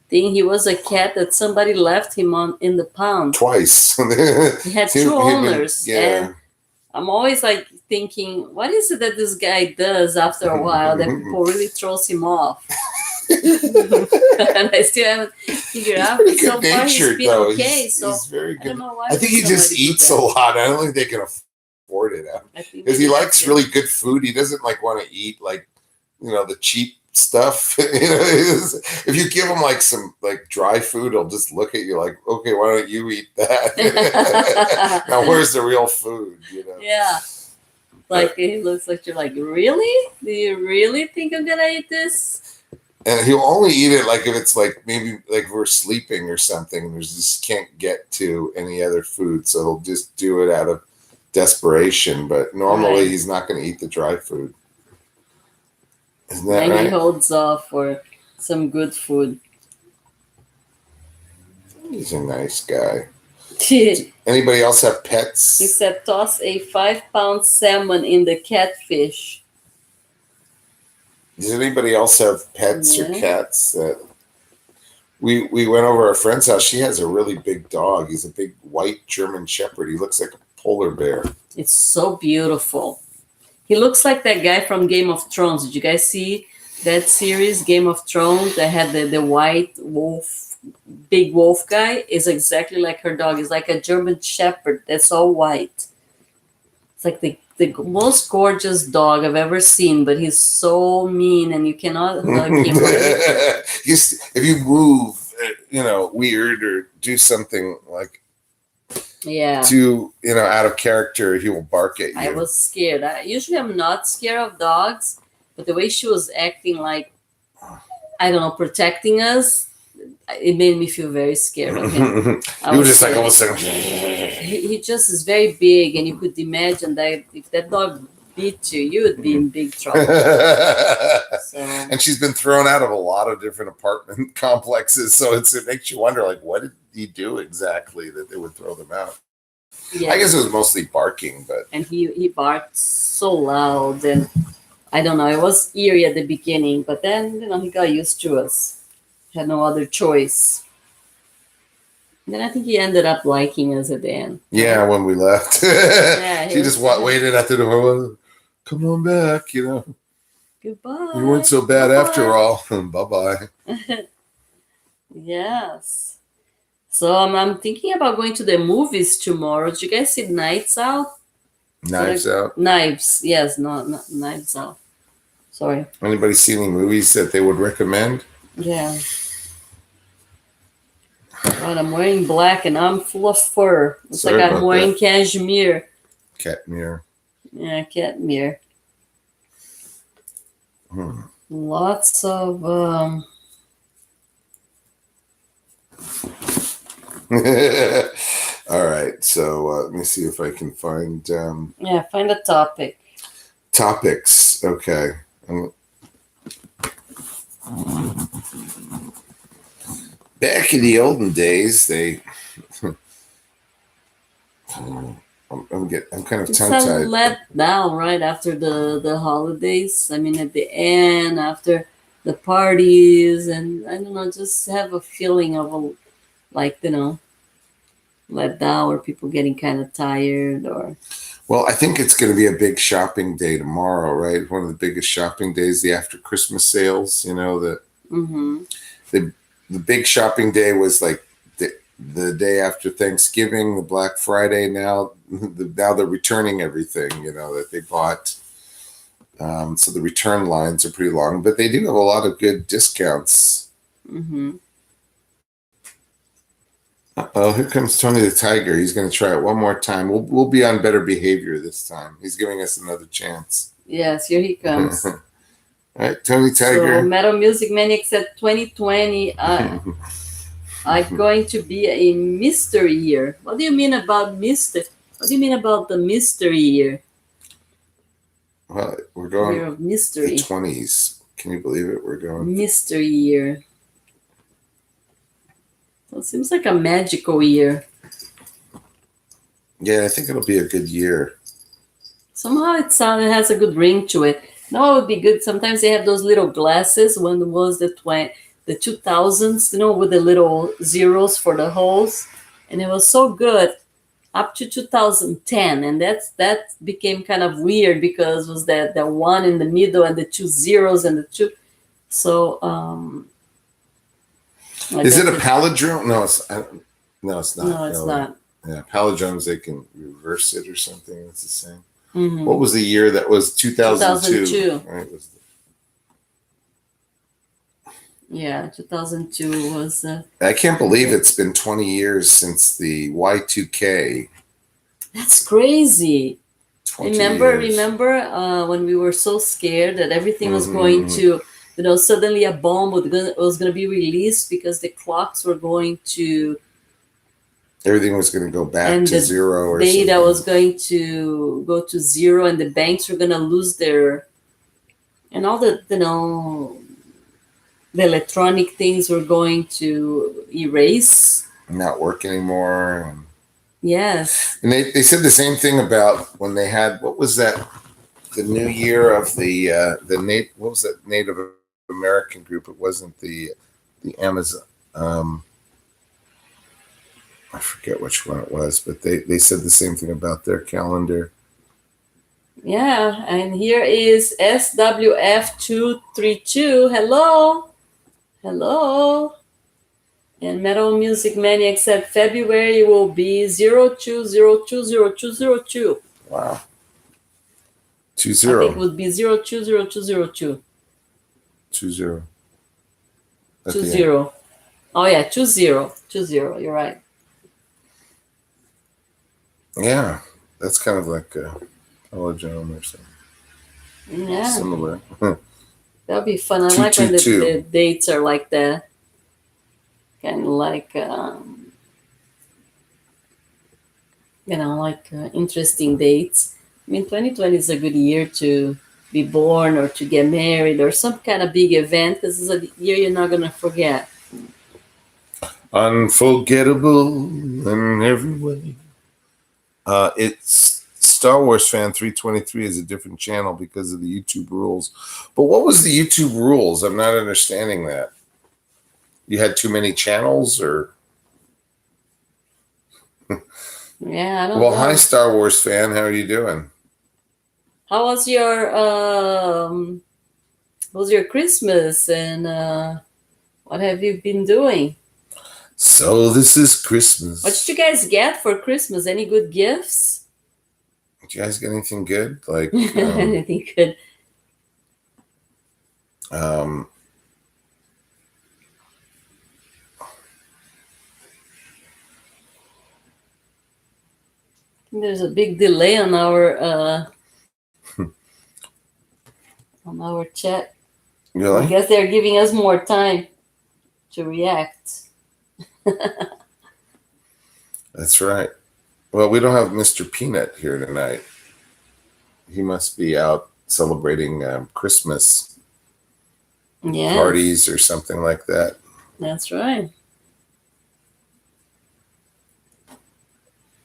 thing. He was a cat that somebody left him in the pound. Twice. He had two owners. And I'm always like thinking, what is it that this guy does after a while that people really throws him off? And I still haven't figured out. Pretty good natured, though. Okay, he's very good. I don't know why. I think he just eats a lot. I don't think they can afford it because he likes really good food. He doesn't want to eat the cheap stuff. If you give him some dry food, he'll just look at you like, okay, why don't you eat that? Now where's the real food? Yeah. He looks like you're like, really? Do you really think I'm gonna eat this? And he'll only eat it if it's maybe we're sleeping or something. There's just can't get to any other food, so he'll just do it out of desperation. But normally he's not going to eat the dry food. Isn't that right? He holds off for some good food. He's a nice guy. Anybody else have pets? He said, toss a 5-pound salmon in the catfish. Does anybody else have pets or cats? We went over to a friend's house. She has a really big dog. He's a big white German Shepherd. He looks like a polar bear. It's so beautiful. He looks like that guy from Game of Thrones. Did you guys see that series, Game of Thrones, that had the white wolf, big wolf guy? Is exactly like her dog. It's like a German Shepherd that's all white. It's like the most gorgeous dog I've ever seen, but he's so mean and you cannot hug him. If you move, weird or do something too, out of character, he will bark at you. I was scared. Usually I'm not scared of dogs, but the way she was acting protecting us, it made me feel very scared of him. You were just all of a sudden. He just is very big, and you could imagine that if that dog beat you, you would be in big trouble. And she's been thrown out of a lot of different apartment complexes, so it makes you wonder, what did he do exactly that they would throw them out? Yeah. I guess it was mostly barking, and he barked so loud, and I don't know. It was eerie at the beginning, but then he got used to us. Had no other choice. And then I think he ended up liking us at the end. Yeah, when we left. He just waited at the door. Come on back, Goodbye. You weren't so bad after all. Bye-bye. Yes. So I'm thinking about going to the movies tomorrow. Did you guys see Nights Out? Knives Out. Knives, yes, not Knives Out. Sorry. Anybody see any movies that they would recommend? Yeah. God, I'm wearing black and I'm full of fur. It's Sorry like I'm about wearing that. cashmere. Catmere. Yeah, catmere. Hmm. Lots of All right, so let me see if I can find find a topic. topics. Okay. Back in the olden days, they. I'm kind of It's tongue a tied. let down right after the holidays. I mean, at the end, after the parties, and I don't know, just have a feeling of like let down, or people getting kind of tired, or. Well, I think it's going to be a big shopping day tomorrow, right? One of the biggest shopping days, the after Christmas sales. You know, Mm-hmm. the big shopping day was like the day after Thanksgiving, the Black Friday. Now they're returning everything, that they bought. So the return lines are pretty long, but they do have a lot of good discounts. Mm-hmm. Oh, here comes Tony the Tiger. He's going to try it one more time. We'll be on better behavior this time. He's giving us another chance. Yes, here he comes. All right, Tony Tiger. So Metal Music Maniacs at 2020 are going to be a mystery year. What do you mean about mystery? What do you mean about the mystery year? Well, we're going year of mystery. The 20s. Can you believe it? We're going mystery year. Well, it seems like a magical year. Yeah, I think it'll be a good year. Somehow it has a good ring to it. No, it would be good. Sometimes they have those little glasses. When it was the 2000s, with the little zeros for the holes, and it was so good up to 2010, and that became kind of weird because it was that one in the middle and the two zeros and the two. So is it a palindrome? No, it's not. No, it's not. Yeah, palindromes, they can reverse it or something. It's the same. Mm-hmm. What was the year that was 2002? Right. Yeah, 2002 was. I can't believe it's been 20 years since the Y2K. That's crazy. Remember years. when we were so scared that everything was going to, suddenly a bomb was going to be released because the clocks were going to. Everything was going to go back to zero, or data something. Was going to go to zero, and the banks were going to lose their, and all the the electronic things were going to erase, not work anymore. Yes. And they said the same thing about when they had, what was that? The new year of what was that Native American group? It wasn't the Amazon. I forget which one it was, but they said the same thing about their calendar. Yeah, and here is SWF232. Hello. And Metal Music Maniacs said February will be 02020202. Wow. 20. I think it would be 020202. 20. 20. Oh yeah, 20. 20. You're right. Yeah, that's kind of like a palindrome or something. Yeah. Similar. That'll be fun. I like when the dates are like that. Kind of like, interesting dates. I mean, 2020 is a good year to be born or to get married or some kind of big event, because it's a year you're not going to forget. Unforgettable in every way. It's Star Wars Fan 323 is a different channel because of the YouTube rules. But what was the YouTube rules? I'm not understanding that. You had too many channels, or? Yeah, I don't know. Well, hi, Star Wars Fan. How are you doing? How was your Christmas, and what have you been doing? So this is Christmas. What did you guys get for Christmas? Any good gifts? you guys get anything good? Like anything good? There's a big delay on our chat. Really? I guess they're giving us more time to react. That's right. Well, we don't have Mr. Peanut here tonight. He must be out celebrating Christmas parties or something like that. That's right.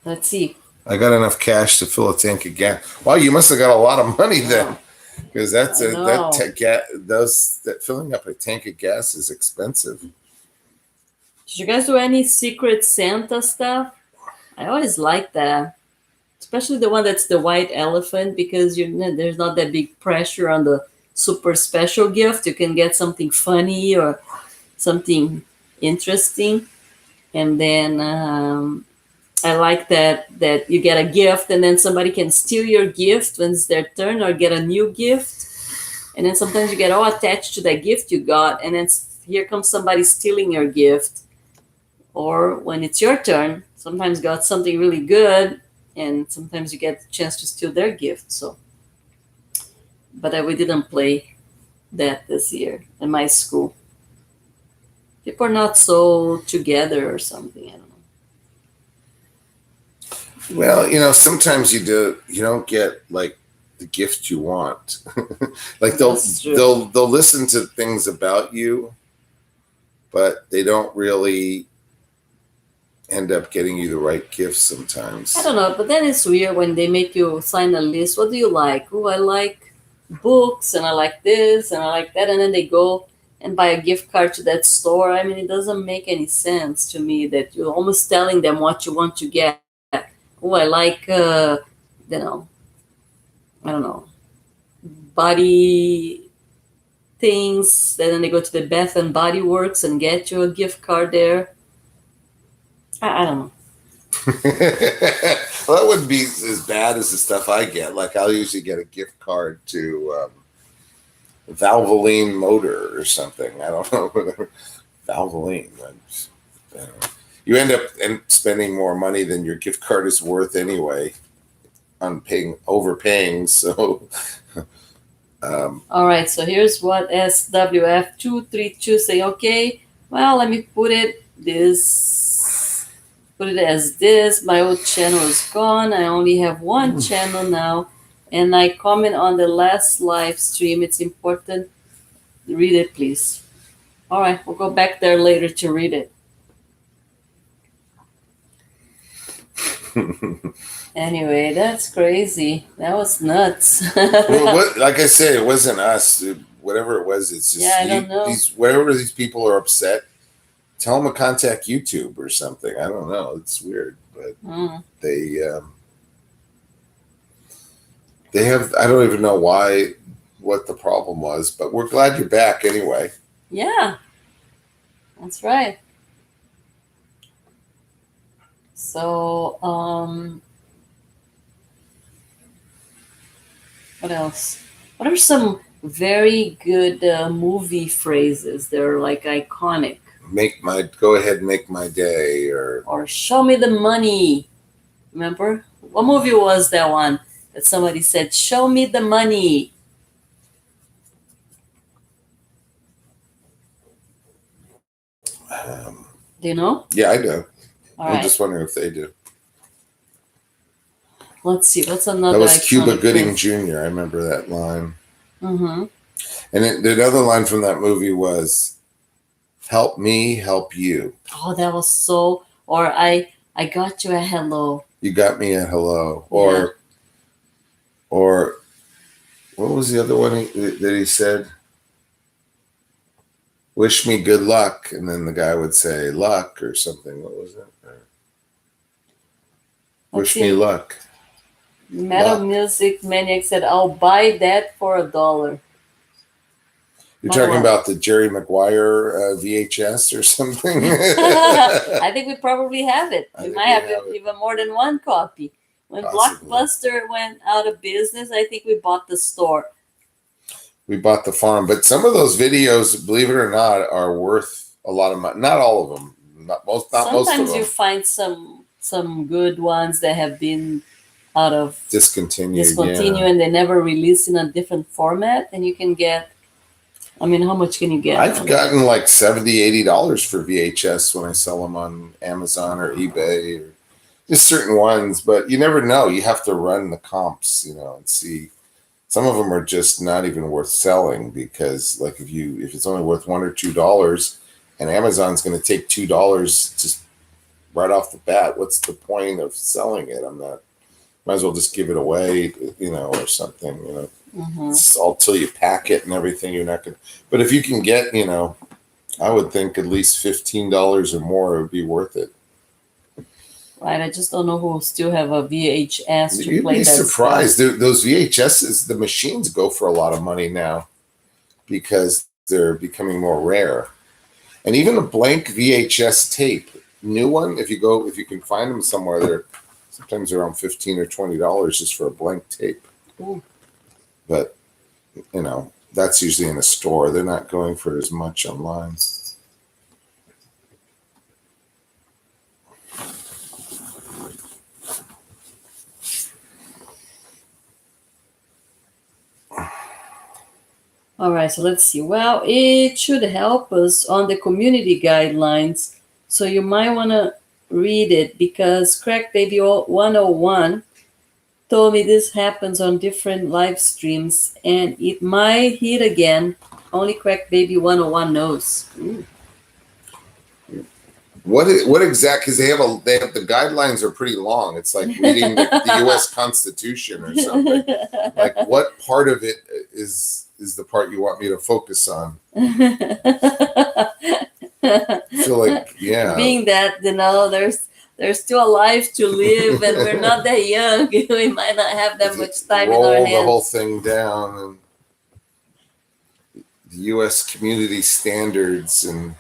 Let's see. I got enough cash to fill a tank of gas. Wow, you must have got a lot of money then, because that filling up a tank of gas is expensive. Did you guys do any Secret Santa stuff? I always like that, especially the one that's the white elephant, because there's not that big pressure on the super special gift. You can get something funny or something interesting, and then I like that you get a gift and then somebody can steal your gift when it's their turn, or get a new gift, and then sometimes you get all attached to that gift you got, and then here comes somebody stealing your gift. Or when it's your turn, sometimes you got something really good, and sometimes you get the chance to steal their gift. So, but we didn't play that this year in my school. People are not so together or something. I don't know. Well, sometimes you don't get like the gift you want. Like they'll listen to things about you, but they don't really end up getting you the right gift sometimes. I don't know, but then it's weird when they make you sign a list. What do you like? Oh, I like books, and I like this, and I like that, and then they go and buy a gift card to that store. I mean, it doesn't make any sense to me that you're almost telling them what you want to get. Oh, I like, I don't know, body things. And then they go to the Bath and Body Works and get you a gift card there. I don't know. Well, that wouldn't be as bad as the stuff I get. Like I'll usually get a gift card to Valvoline Motor or something. I don't know, whatever. Valvoline. You end up spending more money than your gift card is worth anyway on overpaying. So, all right. So here's what SWF232 say. Okay, well, let me put it as this. My old channel is gone. I only have one channel now, and I comment on the last live stream. It's important. Read it, please. All right, we'll go back there later to read it. Anyway, that's crazy. That was nuts. Well, like I said, it wasn't us. Whatever it was, it's just I don't know. Wherever these people are upset, tell them to contact YouTube or something. I don't know. It's weird, but they have. I don't even know what the problem was, but we're glad you're back anyway. Yeah, that's right. So, what else? What are some very good movie phrases? They're like iconic. Go ahead and make my day, or show me the money. Remember? What movie was that one that somebody said, show me the money? Do you know? Yeah, I do. I'm just wondering if they do. Let's see. What's another? That was Cuba Gooding Jr. I remember that line. Mm-hmm. And the other line from that movie was, help me help you. Oh, that was so... Or I got you a hello. You got me a hello. Or what was the other one that he said? Wish me good luck. And then the guy would say luck or something. What was it? Wish me luck. Metal Music Maniac said, I'll buy that for $1. You're talking about the Jerry Maguire VHS or something? I think we probably have it. We might have even more than one copy. When Possibly. Blockbuster went out of business, I think we bought the store. We bought the farm, but some of those videos, believe it or not, are worth a lot of money. Not all of them. Not most of them. Sometimes you find some good ones that have been out of discontinued, and they never released in a different format, and you can get. I mean, how much can you get? I've gotten like $70-$80 for VHS when I sell them on Amazon or eBay, or just certain ones. But you never know. You have to run the comps, and see. Some of them are just not even worth selling because, like, if it's only worth $1 or $2, and Amazon's going to take $2 just right off the bat, what's the point of selling it? Might as well just give it away, or something. It's all till you pack it and everything. You're not going. But if you can get, I would think at least $15 or more, it would be worth it. Right, I just don't know who still have a VHS to You'd play be that surprised. stuff. Those VHSs, the machines go for a lot of money now because they're becoming more rare. And even a blank VHS tape, new one, if you can find them somewhere, they're sometimes around $15 or $20 just for a blank tape. Ooh. But that's usually in a store. They're not going for as much online. All right, so let's see. Well, it should help us on the community guidelines. So you might want to read it because Crack Baby 101 told me this happens on different live streams and it might hit again. Only Crack Baby 101 knows. Ooh. What exactly? Because they have the guidelines are pretty long. It's like reading the U.S. Constitution or something. Like, what part of it is the part you want me to focus on? I feel like, being that there's still a life to live, and we're not that young. We might not have that much time in our hands. Roll the whole thing down, and the U.S. community standards and.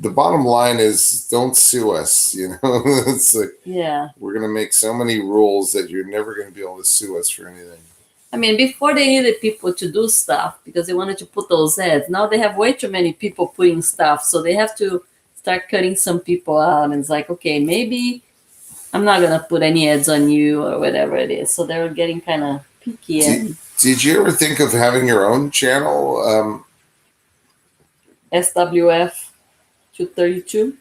The bottom line is don't sue us, It's like, we're going to make so many rules that you're never going to be able to sue us for anything. I mean, before they needed people to do stuff because they wanted to put those ads. Now they have way too many people putting stuff, so they have to start cutting some people out. And it's like, okay, maybe I'm not going to put any ads on you or whatever it is. So they're getting kind of picky. Did you ever think of having your own channel? SWF 232.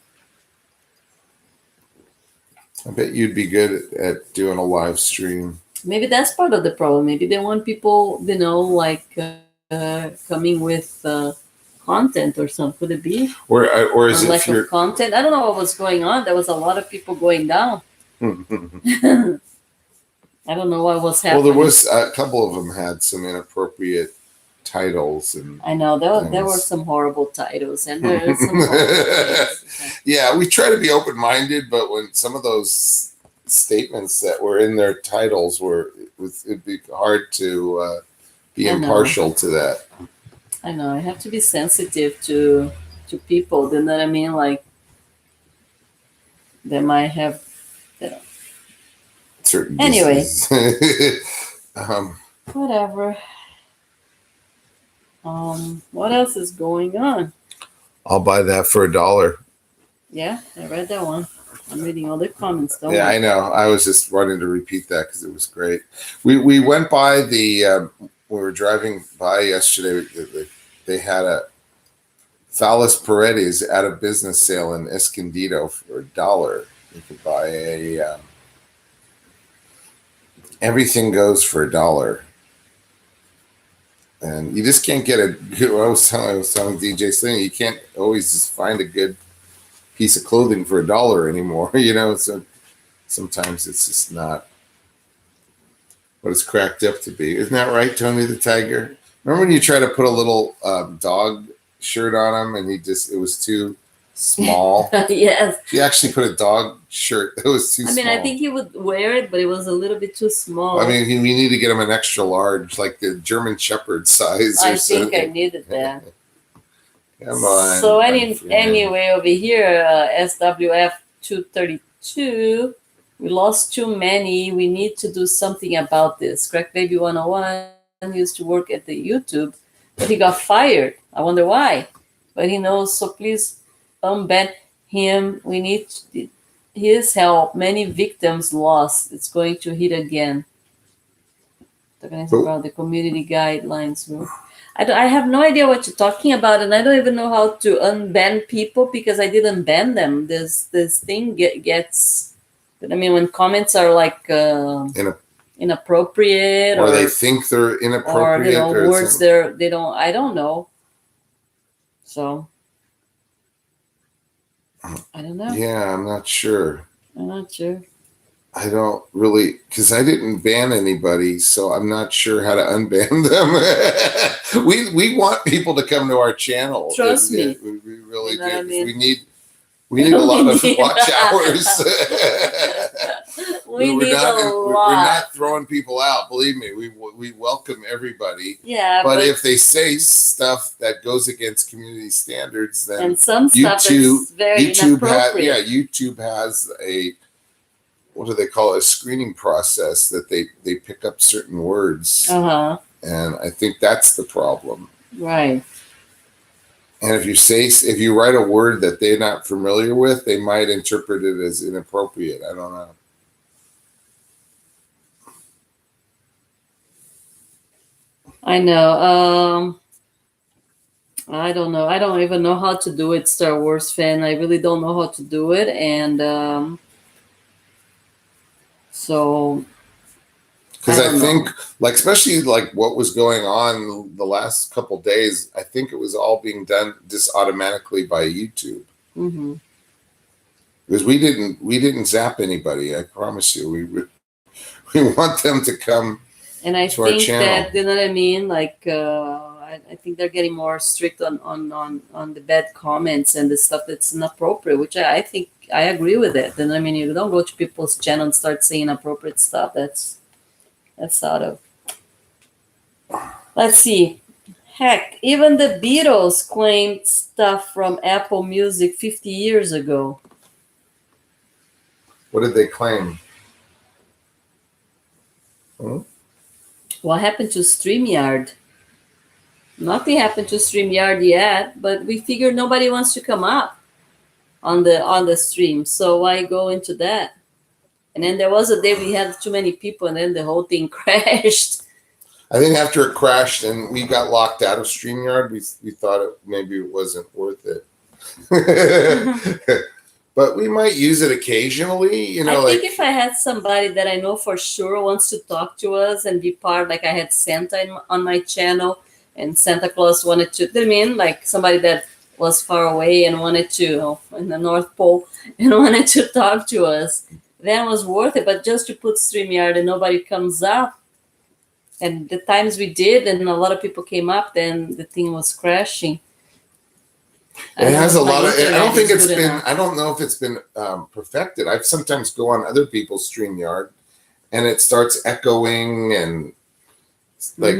I bet you'd be good at doing a live stream. Maybe that's part of the problem. Maybe they want people, coming with content or something. Could it be? Or is it lack of content? I don't know what was going on. There was a lot of people going down. I don't know what was happening. Well, there was a couple of them had some inappropriate titles, and I know there were some horrible titles, and there is some horrible things. Yeah, we try to be open-minded, but when some of those statements that were in their titles it'd be hard to be impartial to that. I know. I have to be sensitive to people. You know what I mean? Like they might have. Certain anyway. Whatever. What else is going on? I'll buy that for $1. Yeah, I read that one. I'm reading all the comments. I know. I was just wanting to repeat that because it was great. We went by we were driving by yesterday. They had a Thales Paredes out of business sale in Escondido for $1. You could buy everything goes for $1. And you just can't get I was telling DJ Silene, you can't always just find a good piece of clothing for $1 anymore, So sometimes it's just not what it's cracked up to be. Isn't that right, Tony the Tiger? Remember when you try to put a little dog shirt on him and it was too small? Yes. He actually put a dog shirt that was too small. I think he would wear it, but it was a little bit too small. We need to get him an extra large, like the German Shepherd size. I think I needed that. Come on. So anyway, over here, SWF 232 We lost too many. We need to do something about this. Crack Baby 101 used to work at the YouTube, but he got fired. I wonder why. But he knows, so please unban him. We need his help. Many victims lost. It's going to hit again. Talking about the community guidelines. I have no idea what you're talking about, and I don't even know how to unban people because I didn't ban them. This thing gets. I mean, when comments are like inappropriate, or they think they're inappropriate, or words they don't. I don't know. So I don't know. Yeah, I'm not sure. I'm not sure. I don't really, because I didn't ban anybody, so I'm not sure how to unban them. we want people to come to our channel. Trust me. We really do. I mean? We need a lot of watch hours. we need a lot. We're not throwing people out. Believe me, we welcome everybody. Yeah, but if they say stuff that goes against community standards, then and some stuff that's very inappropriate. YouTube has a, what do they call it, a screening process that they pick up certain words. And I think that's the problem. Right. And if you write a word that they're not familiar with, they might interpret it as inappropriate. I don't know. I know. I don't know. I don't even know how to do it, Star Wars fan. I really don't know how to do it. And so, because I think, like, especially like what was going on the last couple days, I think it was all being done just automatically by YouTube. Mm-hmm. Because we didn't zap anybody. I promise you, we want them to come. And I think that, you know what I mean. Like, I think they're getting more strict on the bad comments and the stuff that's inappropriate, which I think I agree with it. And I mean, you don't go to people's channel and start saying inappropriate stuff. That's out of. Let's see. Heck, even the Beatles claimed stuff from Apple Music 50 years ago. What did they claim? What happened to StreamYard? Nothing happened to StreamYard yet, but we figured nobody wants to come up on the stream, so why go into that? And then there was a day we had too many people, and then the whole thing crashed. I think after it crashed and we got locked out of StreamYard, we thought maybe it wasn't worth it. But we might use it occasionally, you know. I think if I had somebody that I know for sure wants to talk to us and be part, like I had Santa on my channel, and Santa Claus wanted to, I mean, like somebody that was far away and wanted to, in the North Pole, and wanted to talk to us, then it was worth it. But just to put StreamYard and nobody comes up, and the times we did, and a lot of people came up, then the thing was crashing. It has a lot of. I don't think it's been. I don't know if it's been perfected. I sometimes go on other people's StreamYard, and it starts echoing and like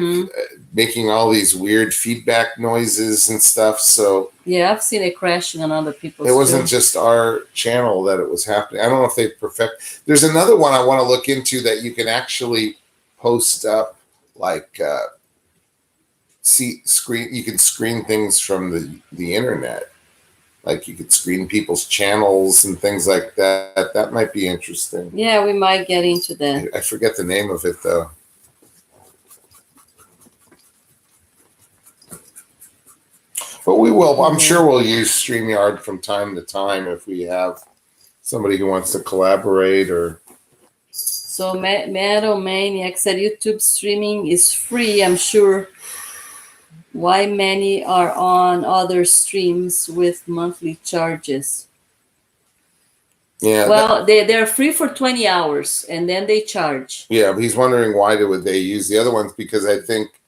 making all these weird feedback noises and stuff. So yeah, I've seen it crashing on other people's. It wasn't just our channel that it was happening. I don't know if they perfect. There's another one I want to look into that you can actually post up like. You can screen things from the internet, like you could screen people's channels and things like that. That might be interesting. Yeah, we might get into that. I forget the name of it though. But we will. I'm sure we'll use StreamYard from time to time if we have somebody who wants to collaborate or. So Metal Maniac said YouTube streaming is free, I'm sure. Why many are on other streams with monthly charges? Yeah. Well, they're free for 20 hours and then they charge. Yeah, but he's wondering why would they use the other ones, because I think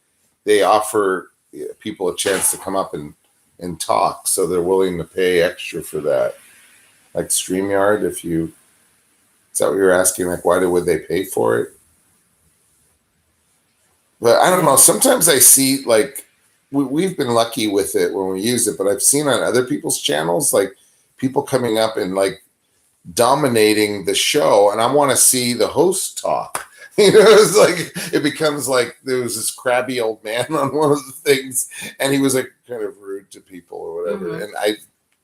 they offer people a chance to come up and talk, so they're willing to pay extra for that. Like StreamYard, is that what you're asking? Like, why would they pay for it? But I don't know. Sometimes I see like. We've been lucky with it when we use it, but I've seen on other people's channels, like people coming up and like dominating the show, and I want to see the host talk. It's like it becomes like there was this crabby old man on one of the things, and he was like kind of rude to people or whatever. And I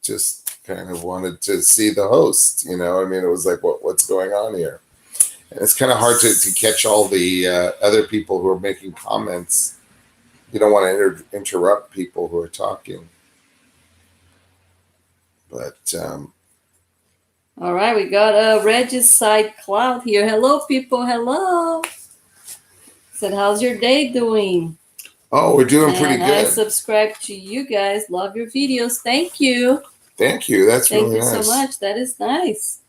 just kind of wanted to see the host. I mean, it was like, what's going on here? And it's kind of hard to catch all the other people who are making comments. You don't want to interrupt people who are talking. But all right, we got a Regicide Cloud here. Hello, people. Hello. Said, how's your day doing? Oh, we're doing pretty good. I subscribe to you guys. Love your videos. Thank you. Thank you. That's really nice. Thank you so much. That is nice.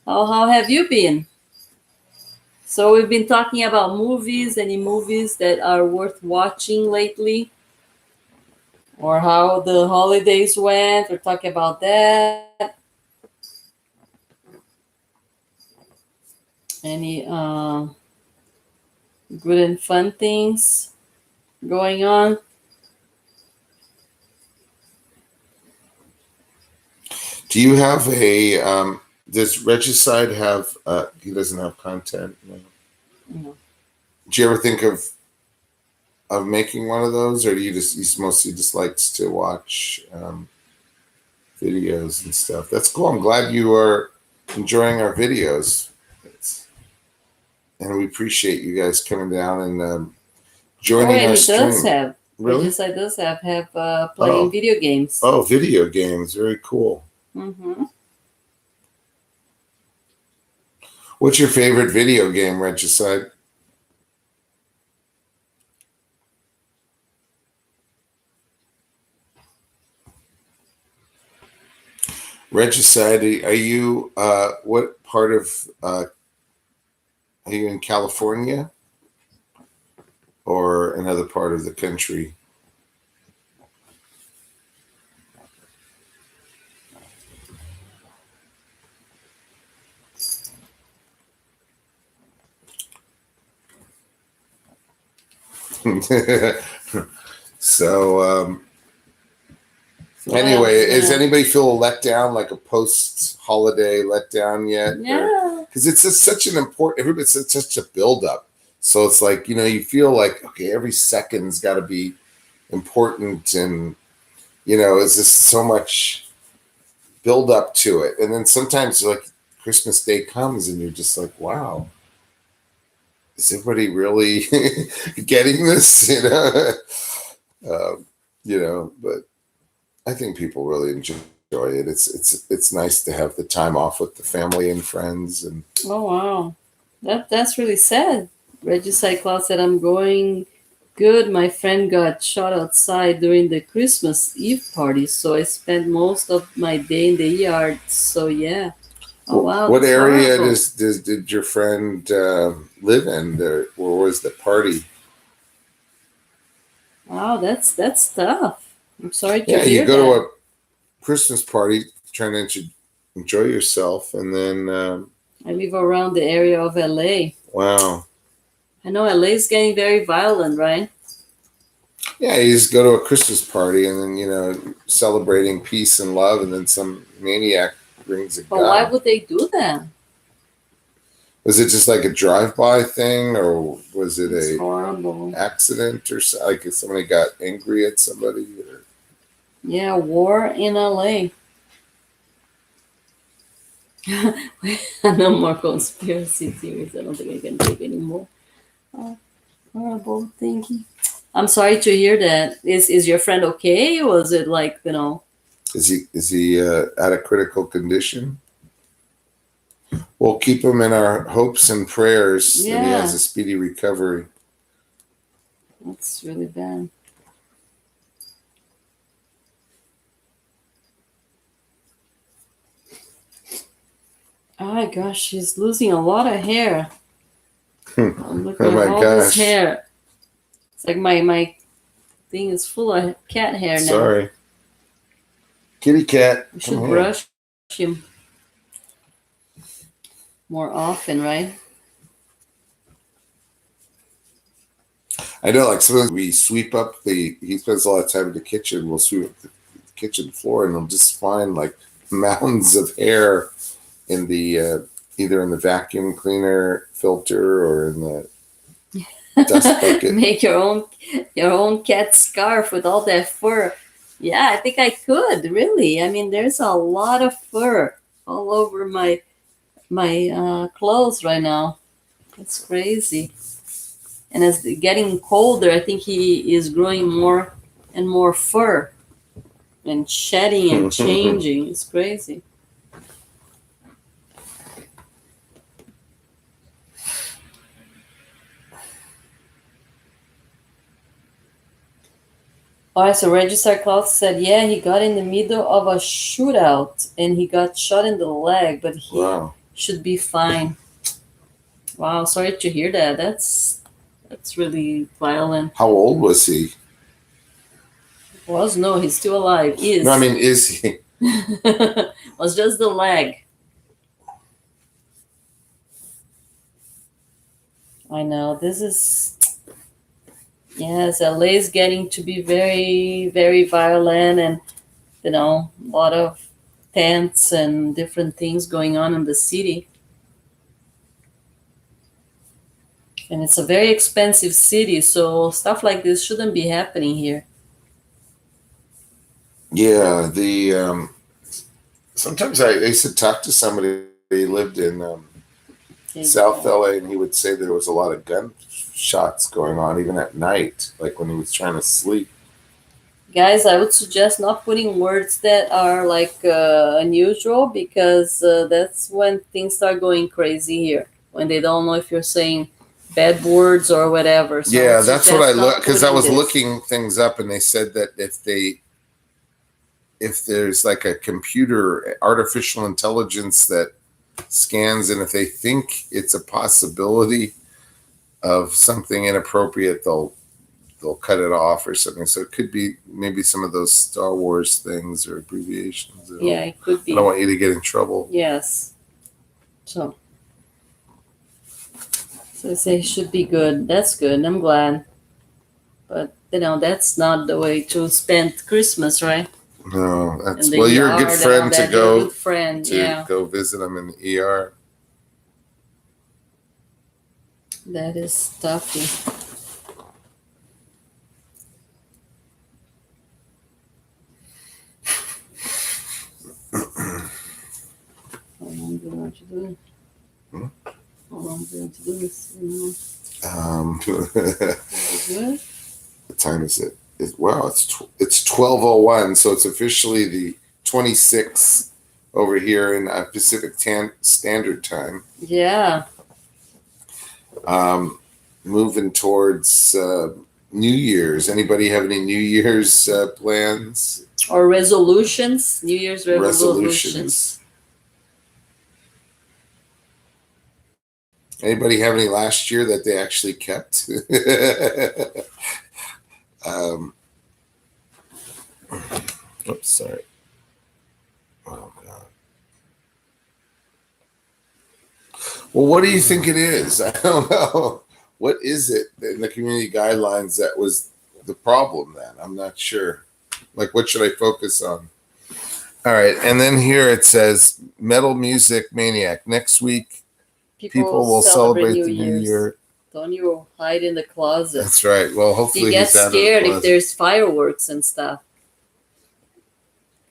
How have you been? So we've been talking about movies, any movies that are worth watching lately, or how the holidays went. We're talking about that. Any good and fun things going on? Do you have a does Regicide have he doesn't have content? No. Do you ever think of making one of those, or do you mostly just likes to watch videos and stuff? That's cool. I'm glad you are enjoying our videos. And we appreciate you guys coming down and joining our stream. Does have. Really? Regicide does have playing video games. Oh, video games. Very cool. Mm-hmm. What's your favorite video game, Regicide? Regicide, are you what part of are you in California or another part of the country? So anyway, does anybody feel let down, like a post-holiday letdown yet? Yeah. Because it's just such an important, everybody's such a build-up. So it's like, you feel like, okay, every second's got to be important, and, it's just so much build-up to it. And then sometimes, like, Christmas Day comes, and you're just like, wow, is everybody really getting this? But I think people really enjoy it. It's nice to have the time off with the family and friends. And oh wow, that's really sad. Regicide Cloud said, "I'm going good. My friend got shot outside during the Christmas Eve party, so I spent most of my day in the yard. So yeah." Oh wow. What area did your friend live in? Where was the party? Wow, that's tough. I'm sorry to hear that. Yeah, you go to a Christmas party trying to enjoy yourself, and then I live around the area of LA. Wow. I know LA is getting very violent, right? Yeah, you just go to a Christmas party and then, celebrating peace and love, and then some maniac brings a gun. But why would they do that? Was it just like a drive-by thing, or was it a horrible accident, or like if somebody got angry at somebody? Or... Yeah, war in LA. No more conspiracy theories. I don't think I can take anymore. Horrible thinking. I'm sorry to hear that. Is your friend okay? Was it like, Is he at a critical condition? We'll keep him in our hopes and prayers that he has a speedy recovery. That's really bad. Oh my gosh, she's losing a lot of hair. Look at all this hair. It's like my thing is full of cat hair now. Sorry. Kitty cat. We should brush him more often, right? I know, like sometimes we sweep up he spends a lot of time in the kitchen, we'll sweep up the kitchen floor, and we'll just find like mounds of hair in the either in the vacuum cleaner filter or in the dust bucket. Make your own cat scarf with all that fur. Yeah, I think I could, really. I mean, there's a lot of fur all over my clothes right now. It's crazy. And as it's getting colder, I think he is growing more and more fur and shedding and changing. It's crazy. All right, so Registrar Cloud said, yeah, he got in the middle of a shootout and he got shot in the leg, but he should be fine. Wow, sorry to hear that. That's really violent. How old was he? No, he's still alive. Is. No, I mean, is he? Was just the leg. I know, this is... Yes, LA is getting to be very, very violent, and a lot of tents and different things going on in the city. And it's a very expensive city, so stuff like this shouldn't be happening here. Yeah, sometimes I used to talk to somebody who lived in South LA, and he would say there was a lot of gunshots going on even at night, like when he was trying to sleep. Guys, I would suggest not putting words that are like unusual, because that's when things start going crazy here, when they don't know if you're saying bad words or whatever. So yeah, that's what I look, because I was looking things up, and they said that if there's like a computer artificial intelligence that scans, and if they think it's a possibility of something inappropriate, they'll cut it off or something. So it could be maybe some of those Star Wars things or abbreviations. Yeah, it could be. I don't want you to get in trouble. Yes. So they say it should be good. That's good. I'm glad. But that's not the way to spend Christmas, right? No, that's you're a good friend to go. Good friend, go visit them in the ER. That is stuffy. How long do you want to do it? How long do you want to do this? Good? What time is it? It's 12:01, so it's officially the 26th over here in Pacific Standard Time. Yeah. Moving towards New Year's. Anybody have any New Year's plans? Or resolutions? New Year's resolutions. Anybody have any last year that they actually kept? Oops, sorry. Oh, God. Well, what do you think it is? I don't know. What is it in the community guidelines that was the problem then? I'm not sure. Like, what should I focus on? All right. And then here it says Metal Music Maniac. Next week, people will celebrate the New Year. Don't you hide in the closet. That's right. Well, hopefully you get scared if there's fireworks and stuff.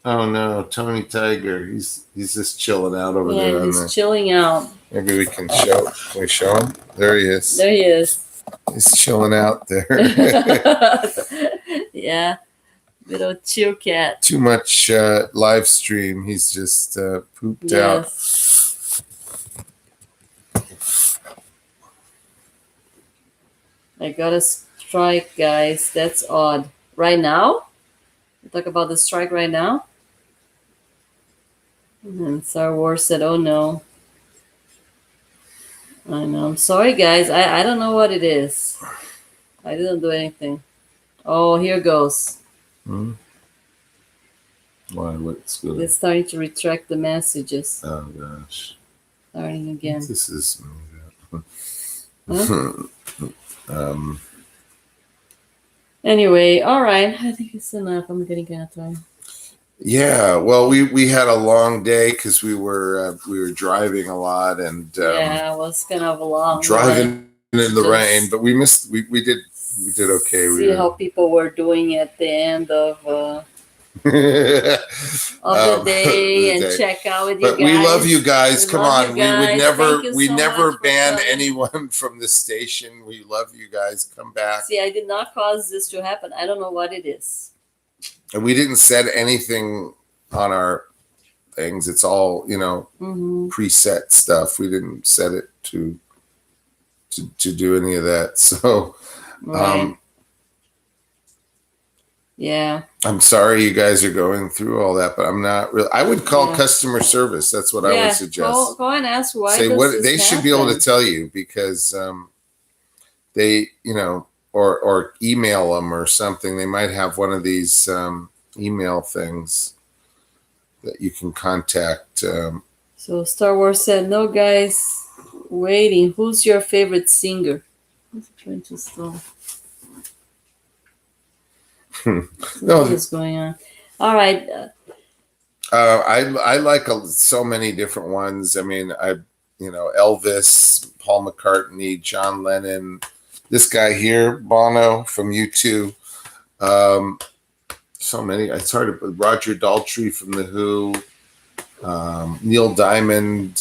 Oh no, Tony Tiger. He's just chilling out over there. Yeah, he's chilling out. Maybe we can show. Can we show him? There he is. There he is. He's chilling out there. Yeah, little chill cat. Too much live stream. He's just pooped out. I got a strike, guys. That's odd. Right now? We talk about the strike right now? And Star Wars said, oh no. I know. I'm sorry, guys. I don't know what it is. I didn't do anything. Oh, here goes. Hmm? Why? What's good? It's starting to retract the messages. Oh, gosh. Starting again. This is... Huh? Anyway, all right. I think it's enough. I'm getting kind of tired. Yeah, well, we had a long day because we were driving a lot and Yeah, it was kind of a long driving in the rain, but Just we did okay. see how people were doing at the end of the day the and day. check out with you But guys. we love you guys. We Come love on, you guys. Thank you we so never much for ban coming. anyone from the station. We love you guys. Come back. See, I did not cause this to happen. I don't know what it is. And we didn't set anything on our things. It's all, preset stuff. We didn't set it to do any of that. So Right. Yeah. I'm sorry you guys are going through all that, but I'm not really. I would call customer service. That's what I would suggest. Go and ask why. Say what they should be able to tell you because they, or email them or something. They might have one of these email things that you can contact. So Star Wars said, "No, guys, waiting. Who's your favorite singer?" What's trying to stall? What is going on? All right. I like so many different ones. I mean, Elvis, Paul McCartney, John Lennon, this guy here, Bono from U2. So many. I started with Roger Daltrey from The Who, Neil Diamond.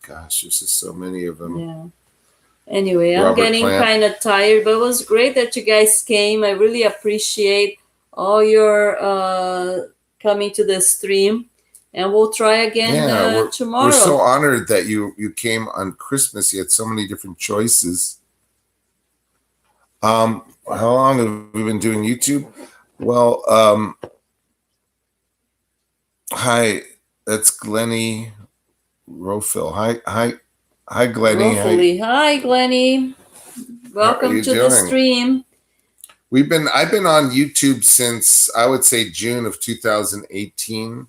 Gosh, there's just so many of them. Yeah. Anyway, Robert I'm getting kind of tired, but it was great that you guys came. I really appreciate all your coming to the stream, and we'll try again tomorrow. We're so honored that you came on Christmas. You had so many different choices. How long have we been doing YouTube? Well, hi, that's Glennie Rofil. Hi, Glennie. Hi, Glennie. Welcome to the stream. I've been on YouTube since I would say June of 2018.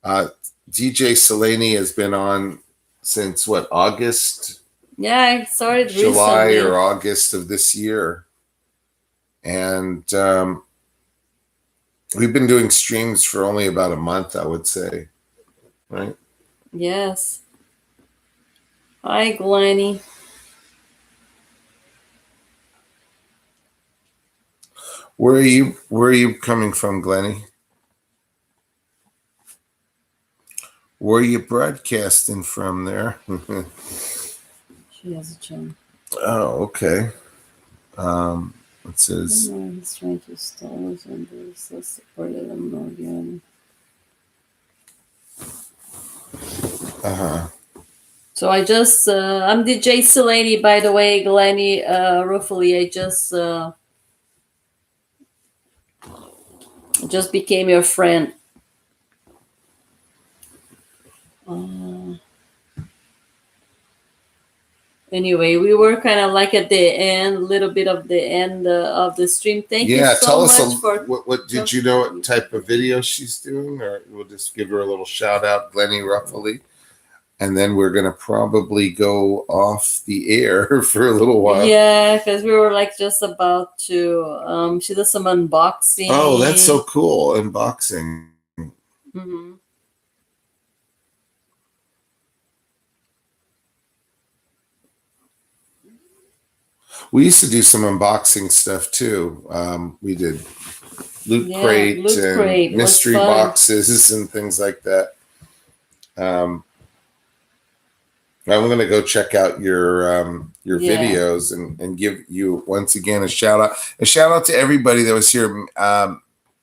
DJ Silene has been on since what, August? Yeah, I started July recently. or August of this year. And we've been doing streams for only about a month, I would say. Right? Yes. Hi, Glennie. Where are you coming from, Glennie? Where are you broadcasting from there? She has a channel. Oh, okay. It says. He's trying to stall us and this supported him again. So I just I'm DJ Silene, by the way, Glennie Ruffoli. I just became your friend. Anyway, we were kind of like at the end, a little bit of the end of the stream. Thank you so tell much us for. What did you know what type of video she's doing, or we'll just give her a little shout out, Glennie Ruffoli, and then we're gonna probably go off the air for a little while. Yeah, because we were like just about to. She does some unboxing. Oh, that's so cool! Unboxing. Mm-hmm. We used to do some unboxing stuff too. We did Loot Crate and mystery boxes and things like that. I'm going to go check out your videos and give you once again a shout out. A shout out to everybody that was here.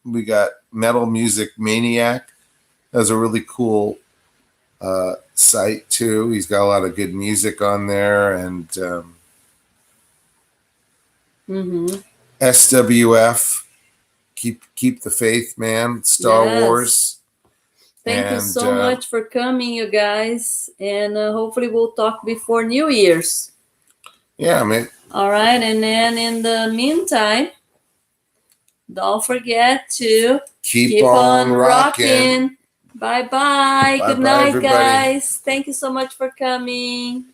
We got Metal Music Maniac. That was a really cool site too. He's got a lot of good music on there, and SWF, keep the faith, man. Star Wars. Thank you so much for coming, you guys, and hopefully we'll talk before New Year's. Yeah, man. All right, and then in the meantime, don't forget to keep on rocking. Bye-bye. Good night, everybody. Guys. Thank you so much for coming.